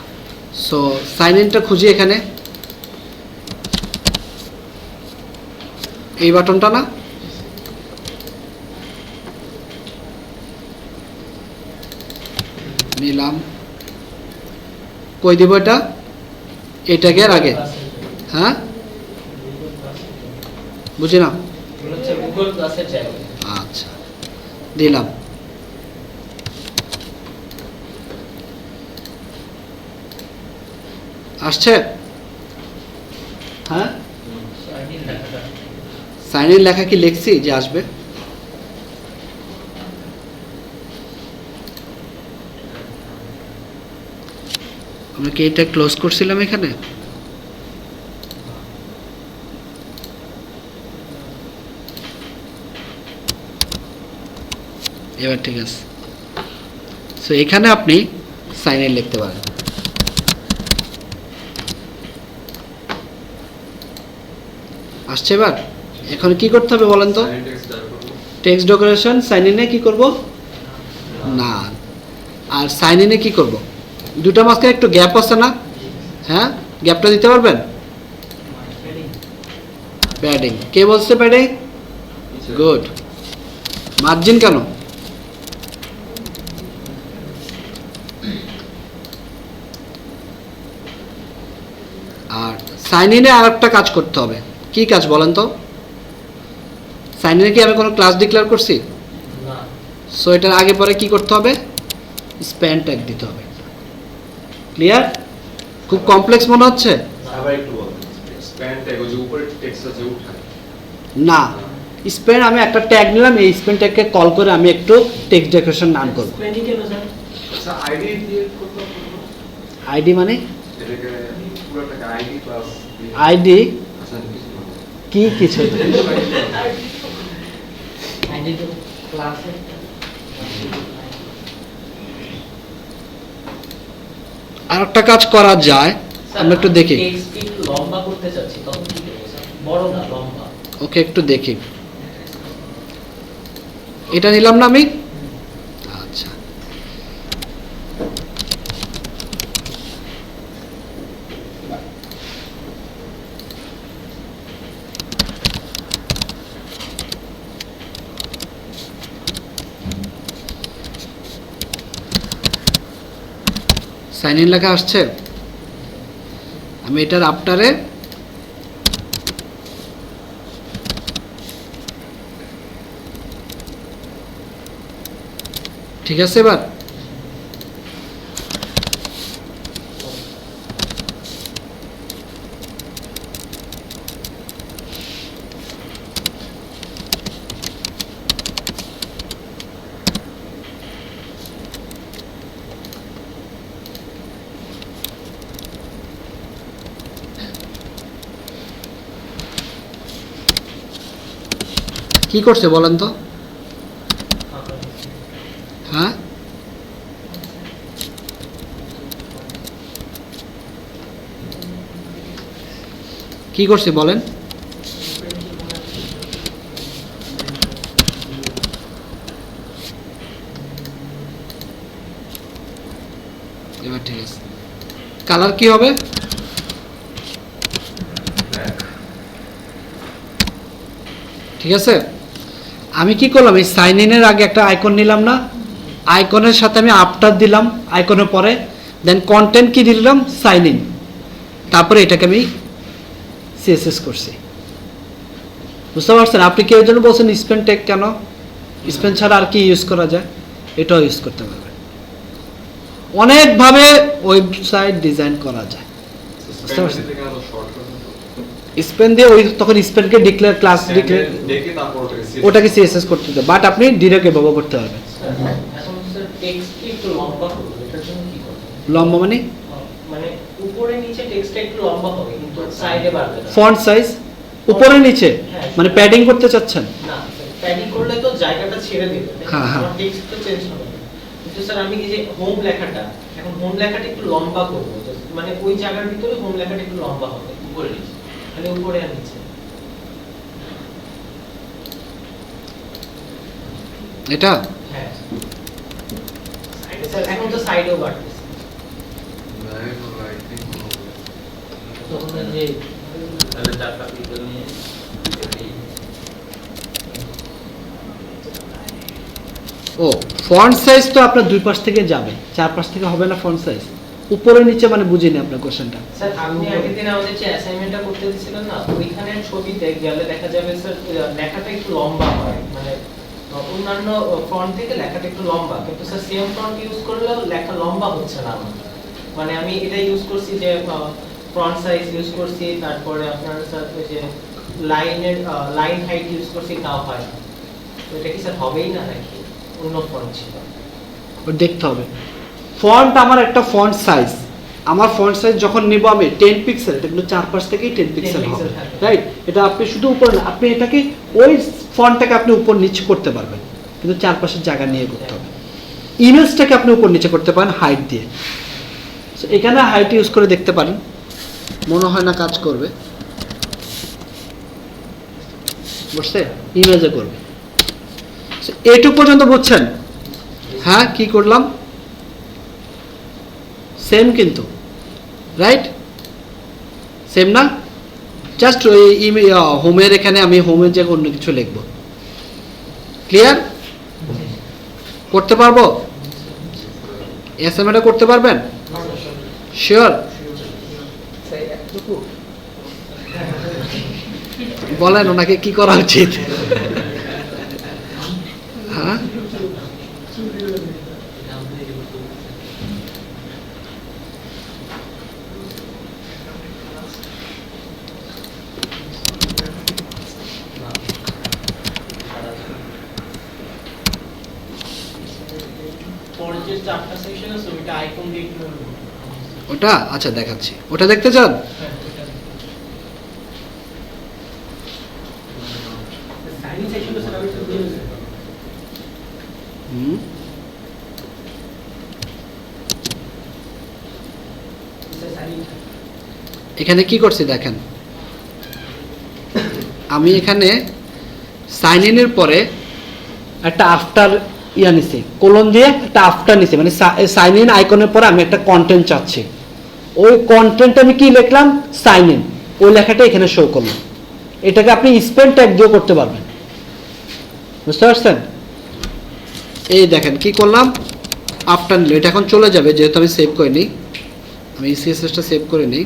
Speaker 1: সো সাইন ইনটা খুঁজি এখানে, এই বাটনটা না? নিলাম, কই দিব এটা? এটাকে আর আগে, হ্যাঁ বুঝি না।
Speaker 2: হচ্ছে গুগল প্লাসের জায়গায়।
Speaker 1: আচ্ছা দিলাম, আসছে? হ্যাঁ সাইন ইন লেখা কি লিখছি যে আসবে? আমরা কি এটা ক্লোজ করছিলাম এখানে? এবার ঠিক আছে। সো এখানে আপনি সাইন ইন লিখতে পারেন। আসছে এবার? এখন কি করতে হবে বলেন তো? টেক্সট ডেকোরেশন সাইন ইনে কি করব? না, আর সাইন ইনে কি করব? দুটো মাঝখানে একটু গ্যাপ আছে না? হ্যাঁ, গ্যাপটা দিতে পারবেন? প্যাডিং, কে বলছে প্যাডিং? গুড। মার্জিন কেন? আর সাইন ইনে আর একটা কাজ করতে হবে। কি কাজ বলেন তো? সাইন ইনে কি আমি কোনো ক্লাস ডিক্লেয়ার করছি?
Speaker 2: না।
Speaker 1: সো এটার আগে পরে কি করতে হবে? স্প্যান ট্যাগ দিতে হবে। ক্লিয়ার? খুব কমপ্লেক্স মনে হচ্ছে?
Speaker 3: আবার একটু বলুন, স্প্যান ট্যাগ ওই যে উপরে টেক্সট আছে উঠায়
Speaker 1: না, স্প্যান আমি একটা ট্যাগ নিলাম, এই স্প্যান ট্যাগকে কল করে আমি একটু টেক্সট ডেকোরেশন নাম করব।
Speaker 2: স্পেলিং কেন জানেন?
Speaker 3: আচ্ছা আইডি দিয়ে করতে হবে,
Speaker 1: আইডি মানে
Speaker 3: এটাকে পুরোটাকে আইডি প্লাস
Speaker 1: আইডি
Speaker 3: আচ্ছা কিছু না।
Speaker 1: কি কিছু
Speaker 2: আইডি তো ক্লাসে
Speaker 1: আর একটা কাজ করা যায়, আমরা একটু দেখি।
Speaker 2: টেক্সট একটু লম্বা করতে চাচ্ছি, তখন কি করব স্যার? বড় না, লম্বা।
Speaker 1: ওকে একটু দেখি, এটা নিলাম না আমি? আচ্ছা সাইন ইন লেখা আসছে। আমি এটার আফটারে ঠিক আছে এবার? কি করছে বলেন তো? হ্যাঁ কি করছে বলেন? এবার ঠিক আছে। কালার কি হবে? ঠিক আছে, আমি কি করলাম, এই সাইন ইনের আগে একটা আইকন নিলাম না, আইকনের সাথে আমি আফটার দিলাম, আইকনের পরে দেন কন্টেন্ট কি দিলাম, সাইন ইন, তারপরে এটাকে আমি সিএসএস করছি। বুঝতে পারছেন? আপনি কেউ জন্য বলছেন স্পেন ট্যাগ কেন? স্পেন ছাড়া আর কি ইউজ করা যায়? এটাও ইউজ করতে পারবেন। অনেকভাবে ওয়েবসাইট ডিজাইন করা যায়। বুঝতে পারছেন?
Speaker 3: থেকে আরো শর্ট করে
Speaker 1: স্পেন দিয়ে ওই তখন স্পেনকে ডিক্লেয়ার ক্লাস ডিক্লেয়ার
Speaker 3: দেখে তারপর
Speaker 1: ওটাকে সিএসএস করতে হবে, বাট আপনি ডিরেক্ট এভাবে করতে হবে।
Speaker 2: এখন স্যার টেক্সটকে একটু লম্বা করবো, এটার জন্য কি করতে হবে?
Speaker 1: লম্বা মানে
Speaker 2: মানে উপরে নিচে টেক্সটটা একটু লম্বা হবে কিন্তু সাইডে বাড়বে না।
Speaker 1: ফন্ট সাইজ উপরে নিচে মানে প্যাডিং করতে চাচ্ছেন?
Speaker 2: না, প্যাডিং করলে তো জায়গাটা ছেড়ে দিবে।
Speaker 1: হ্যাঁ, হ্যাঁ।
Speaker 2: আমার টেক্সট তো চেঞ্জ হবে। কিন্তু স্যার আমি এই যে হোম লেখাটা, এখন হোম লেখাটা একটু লম্বা করব, মানে ওই জায়গার ভিতরে হোম লেখাটা একটু লম্বা হবে উপরে নিচে, মানে উপরে আর নিচে।
Speaker 1: এটা
Speaker 2: হ্যাঁ সাইডে স্যার, এখন তো সাইডেও বাড়তেছে। তখন যে তাহলে চারটা পিক্সেল নিয়ে
Speaker 1: ও ফন্ট সাইজ তো আপনার দুই পাশ থেকে যাবে, চার পাশ থেকে হবে না ফন্ট সাইজ। উপরে নিচে মানে বুঝিনি আপনার কোশ্চেনটা।
Speaker 2: স্যার আপনি আগের দিন আমাদের যে অ্যাসাইনমেন্টটা করতে দিয়েছিলেন না, ওইখানে ছবিতে গেলে দেখা যাবে স্যার লেখাটা একটু লম্বা হয়, মানে অন্যান্য ফন্ট থেকে লেখাটা একটু লম্বা, কিন্তু স্যার সেম ফন্ট ইউজ করলেও লেখা লম্বা হচ্ছে না আমার। মানে আমি এটা ইউজ করছি যে ফন্ট সাইজ ইউজ করছি, তারপরে আপনার স্যার ওই যে লাইন হাইট ইউজ করছি, তাও হয় না। তো এটা কি স্যার হবেই না নাকি অন্য ফন্ট ছিল?
Speaker 1: ও দেখতে হবে। ফন্ট আমার একটা ফন্ট সাইজ, আমার ফন্ট সাইজ যখন নিব আমি 10 পিক্সেল, এটা কিন্তু চারপাশ থেকেই 10 পিক্সেল হবে, রাইট? এটা আপনি শুধু উপরে না, আপনি এটাকে ওই ফন্টটাকে আপনি উপর নিচে করতে পারবেন, কিন্তু চারপাশের জায়গা নিয়ে করতে হবে। ইমেজটাকে আপনি উপর নিচে করতে পারেন হাইট দিয়ে। So, এখানে হাইট ইউজ করে দেখতে পারেন, মনে হয় না কাজ করবে, বুঝতে? ইমেজে করবে। So, এটুকু পর্যন্ত বুঝছেন? হ্যাঁ, কি করলাম? সেম কিন্তু, রাইট? সেম না? জাস্ট ওই হোমের এখানে আমি হোমের জায়গায় অন্য কিছু লিখবো। ক্লিয়ার? করতে পারবো? এসএমএটা করতে পারবেন? শিওর? বলেন ওনাকে কি করা উচিত? হ্যাঁ,
Speaker 2: পরের যে চারটা সেকশন আছে ওইটা আইকন দিয়ে একটু
Speaker 1: ওটা আচ্ছা দেখাচ্ছি, ওটা দেখতে চান?
Speaker 2: সাইনিং সেকশনটা স্যার আমি একটু দিয়ে
Speaker 1: হুম,
Speaker 2: সাইনিং
Speaker 1: এখানে কি করছি দেখেন, আমি এখানে সাইন ইনের পরে একটা আফটার নিছি, কোলন দিয়ে একটা আফটার নিছি, মানে সাইন ইন আইকনের পরে আমি একটা কন্টেন্ট চাচ্ছি। ওই কন্টেন্ট আমি কি লিখলাম? সাইন ইন, ওই লেখাটা এখানে শো করলাম। এটাকে আপনি স্পেল ট্যাগ দিয়েও করতে পারবেন, বুঝতে পারছেন? এই দেখেন কি করলাম, আফটার নিল, এটা এখন চলে যাবে যেহেতু আমি সেভ করে নিই, আমি সিএসএসটা সেভ করে নিই।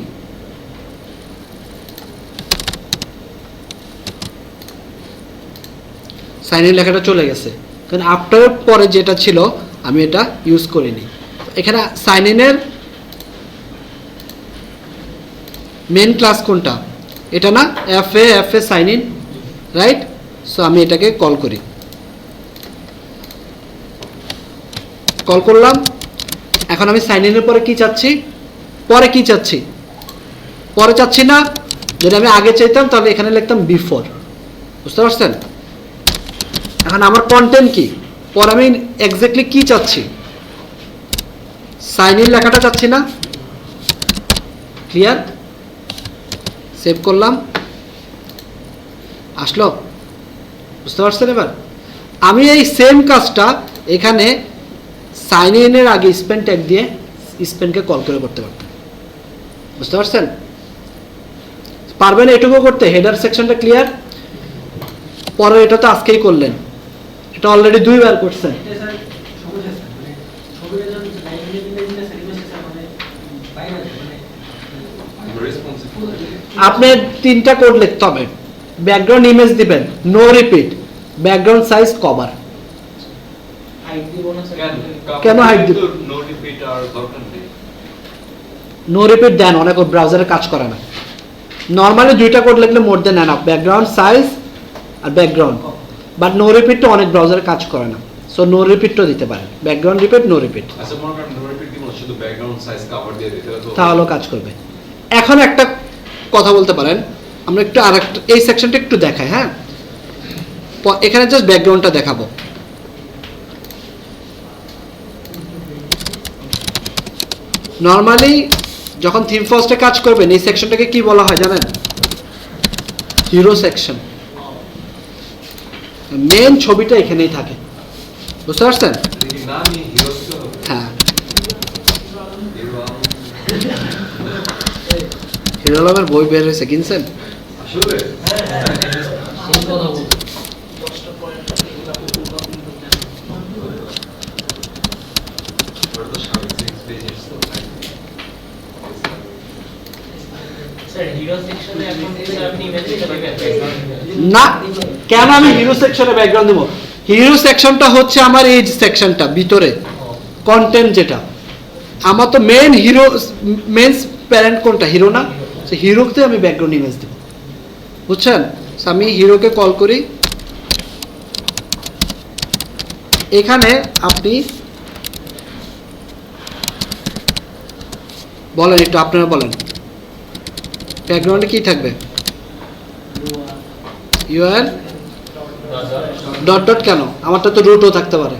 Speaker 1: সাইন ইন লেখাটা চলে গেছে, কারণ আফটারের পরে যেটা ছিল আমি এটা ইউজ করিনি। এখানে সাইন ইনের মেন ক্লাস কোনটা? এটা না, F A sign in, right? So আমি এটাকে কল করি, কল করলাম। এখন আমি সাইন ইনের পরে কি চাচ্ছি? পরে কি চাচ্ছি? পরে চাচ্ছি না, যদি আমি আগে চাইতাম তাহলে এখানে লিখতাম বিফোর, বুঝতে পারছেন? এখন আমার কন্টেন্ট কি? পরে আমি এক্স্যাক্টলি কি চাচ্ছি? সাইন ইন লেখাটা চাচ্ছি না? ক্লিয়ার? সেভ করলাম, আসলো, বুঝতে পারছেন? এবার আমি এই সেম কাজটা এখানে সাইন ইনের আগে স্পেন ট্যাগ দিয়ে স্পেনকে কল করে করতে পারতাম, বুঝতে পারছেন? পারবেন এটুকু করতে? হেডার সেকশনটা ক্লিয়ার? পরে এটা তো আজকেই করলেন, এটা অলরেডি 2 বার করছেন।
Speaker 2: এটা স্যার সমস্যা স্যার, মানে ছবিটা যখন লাইনে দিলে সার্ভিস স্যার মানে বাইরে মানে
Speaker 3: রেসপন্সিভ
Speaker 1: আপনি 3টা কোড লিখতে হবে। ব্যাকগ্রাউন্ড ইমেজ দিবেন, no repeat, background size cover,
Speaker 2: height দিব না স্যার?
Speaker 1: কেন hide দিব?
Speaker 3: নো রিপিট আর দরকার নেই।
Speaker 1: নো রিপিট দেন অনেক ব্রাউজারে কাজ করে না। নর্মালি দুইটা কোড লিখলে more than enough, background size আর ব্যাকগ্রাউন্ড। বাট নো রিপিটটা অনেক ব্রাউজারে কাজ করে না, সো নো রিপিটও দিতে পারেন, ব্যাকগ্রাউন্ড রিপিট নো রিপিট,
Speaker 3: আচ্ছা মনে করেন নো রিপিট দিব না, শুধু ব্যাকগ্রাউন্ড সাইজ কভার দিয়ে দিতে হবে তো
Speaker 1: তাহলেও কাজ করবে। এখন একটা কথা বলতে পারেন, আমরা একটু আরেকটা এই সেকশনটা একটু দেখাই, হ্যাঁ এখানে জাস্ট ব্যাকগ্রাউন্ডটা দেখাবো। নর্মালি যখন থিম ফার্স্টে কাজ করবেন এই সেকশনটাকে কি বলা হয় জানেন? Hero section. মেন ছবিটা এখানেই থাকে, বুঝতে পারছেন?
Speaker 3: দেখি না আমি হিরো দিতে হবে।
Speaker 1: হ্যাঁ,
Speaker 3: হিরো
Speaker 1: হিরো আলমের বই বের হয়েছে, কিনছেন?
Speaker 3: আসলে ওটা তো 6 পেজের তো
Speaker 2: স্যার হিরো সেকশনে এখন থেকে আপনি ইমেজ দিতে পারবেন?
Speaker 1: না, কেন আমি হিরো সেকশনে ব্যাকগ্রাউন্ড দেবো? হিরো সেকশনটা হচ্ছে আমার এই সেকশনটা ভিতরে কন্টেন্ট, যেটা আমার তো মেন হিরো, মেন প্যারেন্ট কোনটা? হিরো না? সে হিরোতে আমি ব্যাকগ্রাউন্ড ইমেজ দেবো, বুঝছেন? So, আমি হিরোকে কল করি, এখানে আপনি বলেন, একটু আপনারা বলেন ব্যাকগ্রাউন্ডে কি থাকবে? ইউআর ডট ডট কেন? আমারটা তো রুটও থাকতে পারে,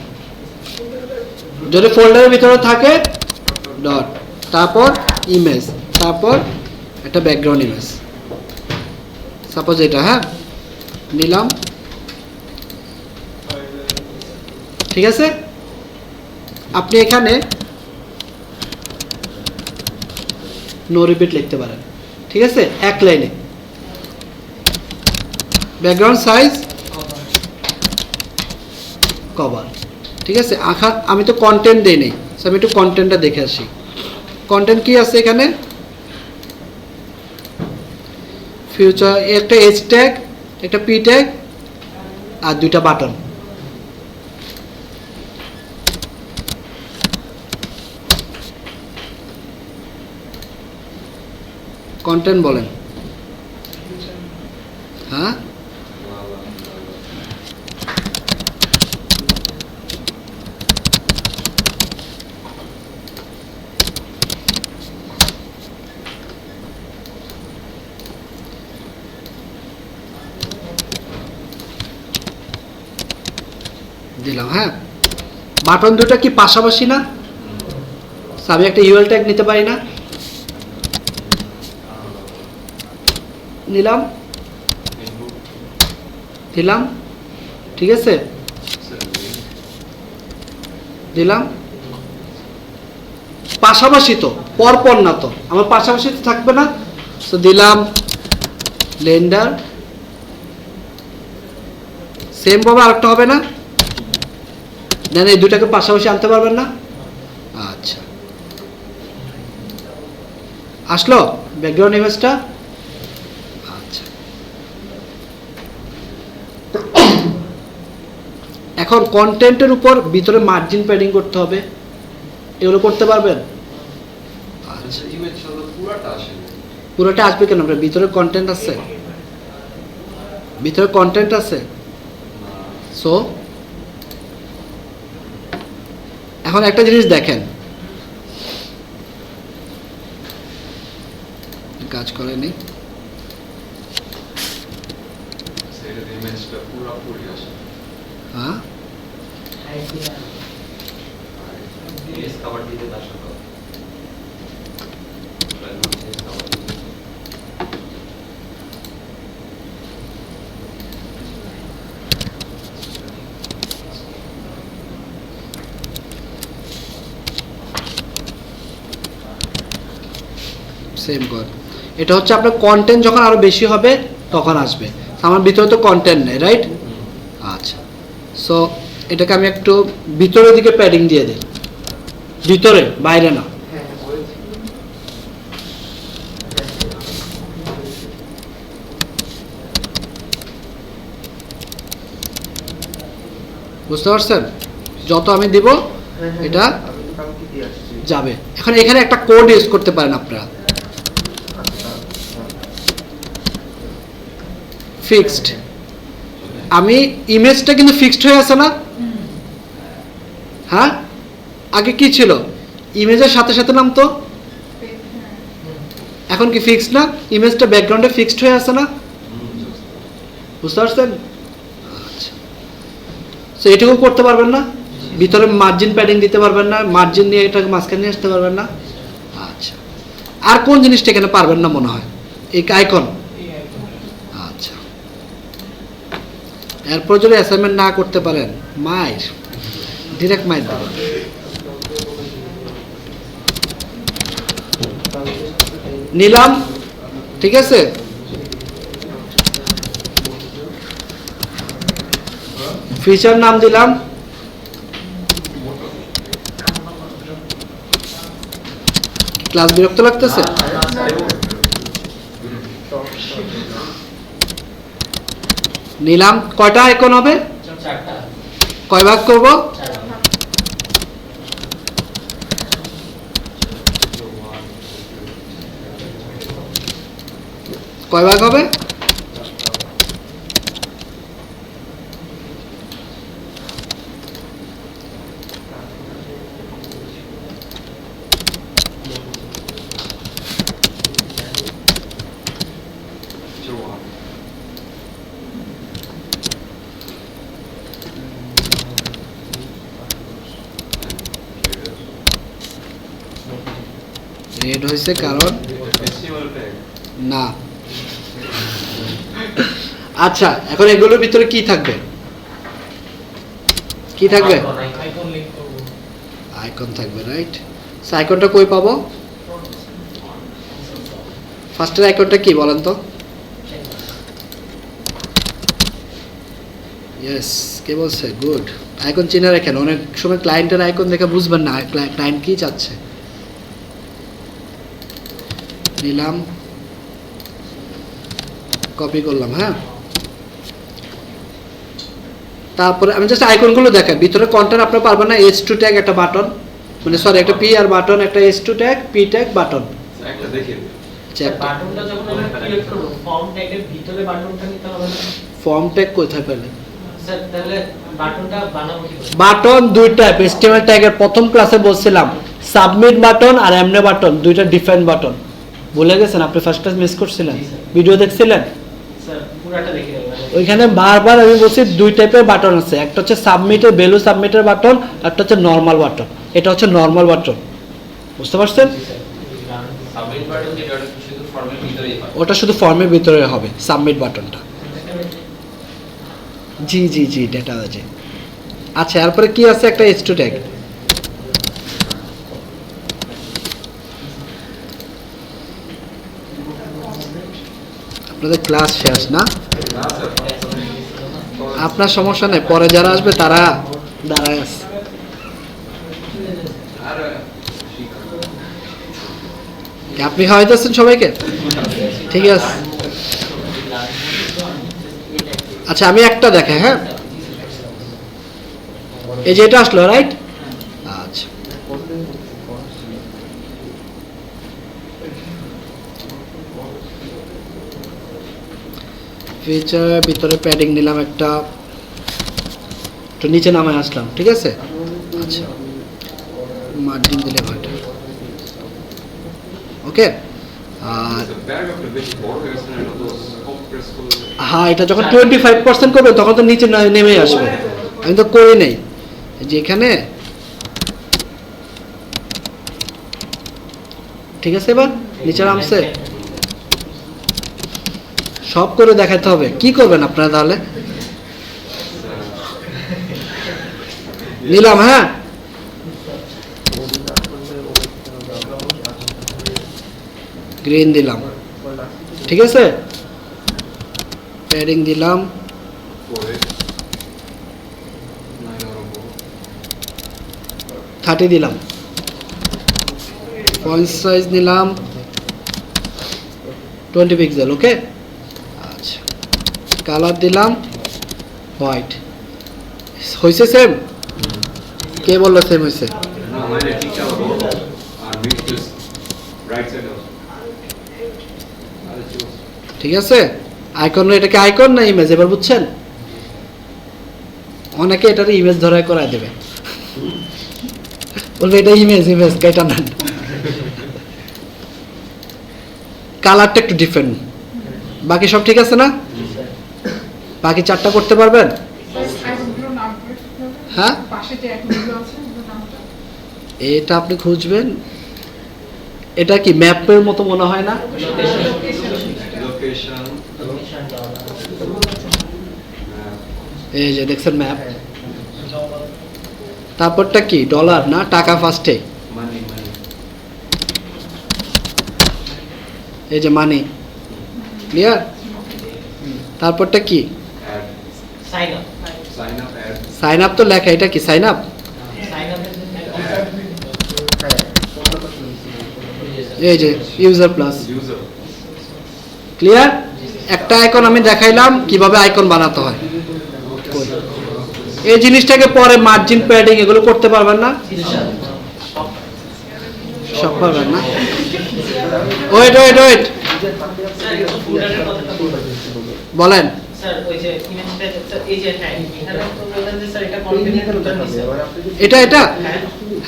Speaker 1: যদি ফোল্ডারের ভিতরে থাকে ডট, তারপর ইমেজ, তারপর একটা ব্যাকগ্রাউন্ড ইমেজ, সাপোজ এটা, হ্যাঁ নিলাম, ঠিক আছে? আপনি এখানে নো রিপিট লিখতে পারেন, ঠিক আছে? এক লাইনে ব্যাকগ্রাউন্ড সাইজ কভার, ঠিক আছে? আমি তো কন্টেন্ট দেই নেই, আমি একটু কন্টেন্টটা দেখে আসি। কন্টেন্ট কি আছে এখানে? ফিউচার, একটা এচ ট্যাগ, একটা পি ট্যাগ আর দুইটা বাটন। কন্টেন্ট বলেন, হ্যাঁ দিলাম, হ্যাঁ বাটন দুটো কি পাশাপাশি না? আমি একটা ইউএল ট্যাগ নিতে পারি না? নিলাম, দিলাম, ঠিক আছে, দিলাম, পাশাপাশি তো, পরপর না তো, আমার পাশাপাশি তো থাকবে না, তো দিলাম ব্লেন্ডার, সেম ভাবে আরেকটা হবে না? দেন এই দুটাকে পাশাপাশি আনতে পারবেন না? আচ্ছা, আসলো ব্যাকগ্রাউন্ড ইমেজটা? আচ্ছা, এখন কন্টেন্টের উপর ভিতরে মার্জিন প্যাডিং করতে হবে, এগুলো করতে পারবেন?
Speaker 3: আচ্ছা ইমেজ হলো পুরোটা আসে না।
Speaker 1: পুরোটা আসবে কেন? আপনার ভিতরে কন্টেন্ট আছে, ভিতরে কন্টেন্ট আছে, সো এখন একটা জিনিস দেখেন, কাজ করেনি,
Speaker 3: সেটা ইমেজটা পুরোপুরি আসে।
Speaker 1: হ্যাঁ
Speaker 3: ইমেজ কভার দিতে তার সাথে
Speaker 1: সেম কর। এটা হচ্ছে আপনার কন্টেন্ট যখন আরো বেশি হবে তখন আসবে, আমার ভিতরে তো কন্টেন্ট নেই, রাইট? আচ্ছা, সো এটাকে আমি একটু ভিতরের দিকে প্যাডিং দিয়ে দিই, ভিতরে, বাইরে না। বুঝতে পারছেন? যত আমি দিব এটা
Speaker 4: আমি তো কাউকে দিয়ে আসছি
Speaker 1: যাবে। এখন এখানে একটা কোড ইউজ করতে পারেন আপনারা, ফিক্সড। আমি ইমেজটা কিন্তু ফিক্সড হয়ে আছে না? হ্যাঁ, আগে কি ছিল? ইমেজের সাথে সাথে নাম তো, এখন কি ফিক্সড না? ইমেজটা ব্যাকগ্রাউন্ডে ফিক্সড হয়ে আছে না? বুঝতে পারছেন? আচ্ছা, সো এটুকু করতে পারবেন না? ভিতরে মার্জিন প্যাডিং দিতে পারবেন না? মার্জিন নিয়ে এটাকে মাঝখানে নিয়ে আসতে পারবেন না? আচ্ছা, আর কোন জিনিসটা এখানে পারবেন না মনে হয়? এই আইকন। আচ্ছা, এরপর যদি অ্যাসাইনমেন্ট না করতে পারেন, মাইর, ডিরেক্ট মাইর দেবেন। নিলাম, ঠিক আছে? ফিচার নাম দিলাম, ক্লাস বিরক্ত লাগতেছে? নিলাম, কয়টা আইকন হবে?
Speaker 2: 4টা।
Speaker 1: কয় ভাগ করব?
Speaker 2: 4
Speaker 1: কয় ভাগ হবে? রেড হয়েছে কারণ
Speaker 3: HTML tag
Speaker 1: না। আচ্ছা, এখন এগুলোর ভিতরে কি থাকবে? কি থাকবে?
Speaker 2: আইকন লিংক করব।
Speaker 1: আইকন থাকবে, রাইট? সো আইকনটা কই পাবো? ফার্স্টের আইকনটা কি বলেন তো? ইয়েস, কে বলছে? গুড। আইকন চিনে রাখেন, অনেক সময় ক্লায়েন্টের আইকন দেখে বুঝবেন না ক্লায়েন্ট কি চাচ্ছে। নিলাম, কপি করলাম, হ্যাঁ। তারপরে আমি জাস্ট আইকনগুলো দেখেন, ভিতরে কন্টেন্ট আপনারা পারবেন না। H2 ট্যাগ একটা বাটন, মানে সরি একটা পি আর বাটন, একটা H2 tag, P tag, button.
Speaker 3: একটা দেখে
Speaker 1: চেক।
Speaker 2: বাটনটা যখন আমরা ক্রিয়েট করব, ফর্ম ট্যাগের ভিতরে বাটনটা নিতে হবে না?
Speaker 1: ফর্ম ট্যাগ কোথায় পেলেন?
Speaker 2: স্যার তাহলে বাটনটা বানাবো কি করে?
Speaker 1: বাটন দুইটা HTML ট্যাগের প্রথম ক্লাসে বলছিলাম, সাবমিট বাটন আর এমনে বাটন, দুইটা ডিফারেন্ট বাটন। ভুলে গেছেন? আপনি ফার্স্ট ক্লাস মিস করছিলেন,
Speaker 2: জি, স্যার।
Speaker 1: ভিডিও দেখছিলেন?
Speaker 2: স্যার পুরাটা দেখে নেবেন।
Speaker 1: ওইখানে বারবার আমি বলছি দুই টাইপের বাটন আছে, একটা হচ্ছে সাবমিটের, ভ্যালু সাবমিটের বাটন, একটা হচ্ছে নরমাল বাটন। এটা হচ্ছে নরমাল বাটন, বুঝতে পারছেন?
Speaker 5: সাবমিট বাটন যেটা ওটা শুধু ফর্মের ভিতরেই হয়।
Speaker 1: ওটা শুধু ফর্মের ভিতরে হবে, সাবমিট বাটনটা। জি জি জি, ডেটা আছে। আচ্ছা, এরপরে কি আছে? একটা H2 ট্যাগ। আপনাদের ক্লাস শেষ না?
Speaker 3: না স্যার
Speaker 1: আপনার সমস্যা নেই, পরে যারা আসবে তারা দাঁড়ায় আছে।
Speaker 3: আর
Speaker 1: আপনি খাওয়াইতেছেন সবাইকে? ঠিক আছে। আচ্ছা, আমি একটা দেখে, হ্যাঁ, এই যে এটা আসলো, রাইট? আচ্ছা, ফিচার ভিতরে প্যাডিং নিলাম একটা, একটু নিচে নামে আসলাম, ঠিক আছে? আচ্ছা, মার্জিন দিলে ভাইটা ওকে। আর
Speaker 3: প্যারাগ্রাফটা বেশি বড় হয়ে গেছে না, এটা তো কম্প্রেস করলে
Speaker 1: হ্যাঁ, এটা যখন 25% করবে তখন তো নিচে নেমে আসবে। আমি তো করি নাই, যে এখানে, ঠিক আছে? এবার নিচে নামছে, সব করে দেখাতে হবে। কি করবেন আপনারা তাহলে? নিলাম, হ্যাঁ, গ্রিন দিলাম, ঠিক আছে? প্যাডিং দিলাম,
Speaker 3: পরে 9 আরো বড়
Speaker 1: 30 দিলাম, ফন্ট সাইজ নিলাম 20 পিক্সেল, ওকে। আচ্ছা, কালার দিলাম হোয়াইট, হয়েছে সেম? কে বললো সেম হয়েছে?
Speaker 3: No, mine ঠিক আছে আর মিক্স রাইট সাইড অফ
Speaker 1: ঠিক আছে, আইকন এটাকে আইকন না ইমেজ, এবার বুঝছেন? অনেকে এটার ইমেজ ধরায় করায় দেবে, বলবে এটা ইমেজ, ইমেজ কেটা নেন। কালারটা একটু ডিফারেন্ট, বাকি সব ঠিক আছে না? বাকি চারটা করতে পারবেন? হ্যাঁ, এটা আপনি খুঁজবেন। এটা কি ম্যাপের মতো মনে হয় না?
Speaker 3: লোকেশন
Speaker 1: এই যে দেখছেন ম্যাপ, তারপরটা কি ডলার না টাকা ফার্স্টে,
Speaker 3: মানি মানি
Speaker 1: এই যে মানি, ক্লিয়ার? তারপরটা কি
Speaker 3: add
Speaker 2: sign up
Speaker 3: sign up add
Speaker 1: sign up, তো লেখা, এটা কি সাইন আপ?
Speaker 2: সাইন আপ
Speaker 1: এই যে ইউজার প্লাস,
Speaker 3: ইউজার
Speaker 1: ক্লিয়ার? একটা আইকন আমি দেখাইলাম কিভাবে আইকন বানাতে হয়। এই জিনিসটাকে পরে মার্জিন প্যাডিং এগুলো করতে পারবেন না? সব পারবেন না? ওয়েট ওয়েট ওয়েট,
Speaker 2: স্যার একটু ফুটারের কথাটা বলবেন
Speaker 1: বলেন।
Speaker 2: স্যার ওই যে ইমেজটা স্যার এই যে হ্যাঁ এখানে তো বলেন যে স্যার এটা কন্টেন্টের ভিতর নিছে
Speaker 1: এটা এটা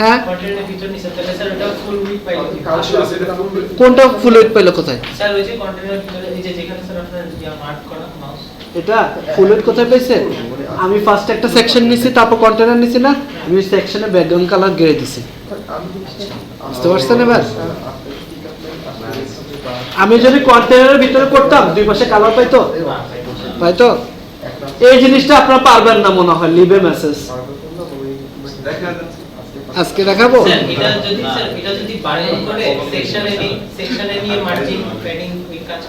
Speaker 1: হ্যাঁ,
Speaker 2: কন্টেন্টের ভিতর নিছে তাহলে স্যার এটা ফুল উইথ পাইলো
Speaker 3: আসলে সেটা ফুল
Speaker 1: কোনটা ফুল উইথ পেলো কোথায়?
Speaker 2: স্যার ওই যে কন্টেন্টের ভিতরে এই যে যেখানে স্যার আপনার মার্ক করা মাউস
Speaker 1: এটা ফুল উইথ কোথায় পেয়েছে? আমি ফার্স্ট একটা সেকশন নিছি, তারপর কন্টেনার নিছি না, আমি সেকশনে ব্যাকগ্রাউন্ড কালার গেড়ে দিছি। বুঝতে পারছেন এবার? আমি যদি কন্টেনারের ভিতরে করতাম দুই পাশে কালার পাইতো, পাইতো? এই জিনিসটা আপনারা পারবেন না মনে হয়, লিভে মেসেজ
Speaker 3: দেখা যাচ্ছে
Speaker 1: আজকে দেখাবো।
Speaker 2: স্যার এটা যদি বাড়ানো করে সেকশনে নিয়ে মার্জিন প্যাডিং ওই কাজ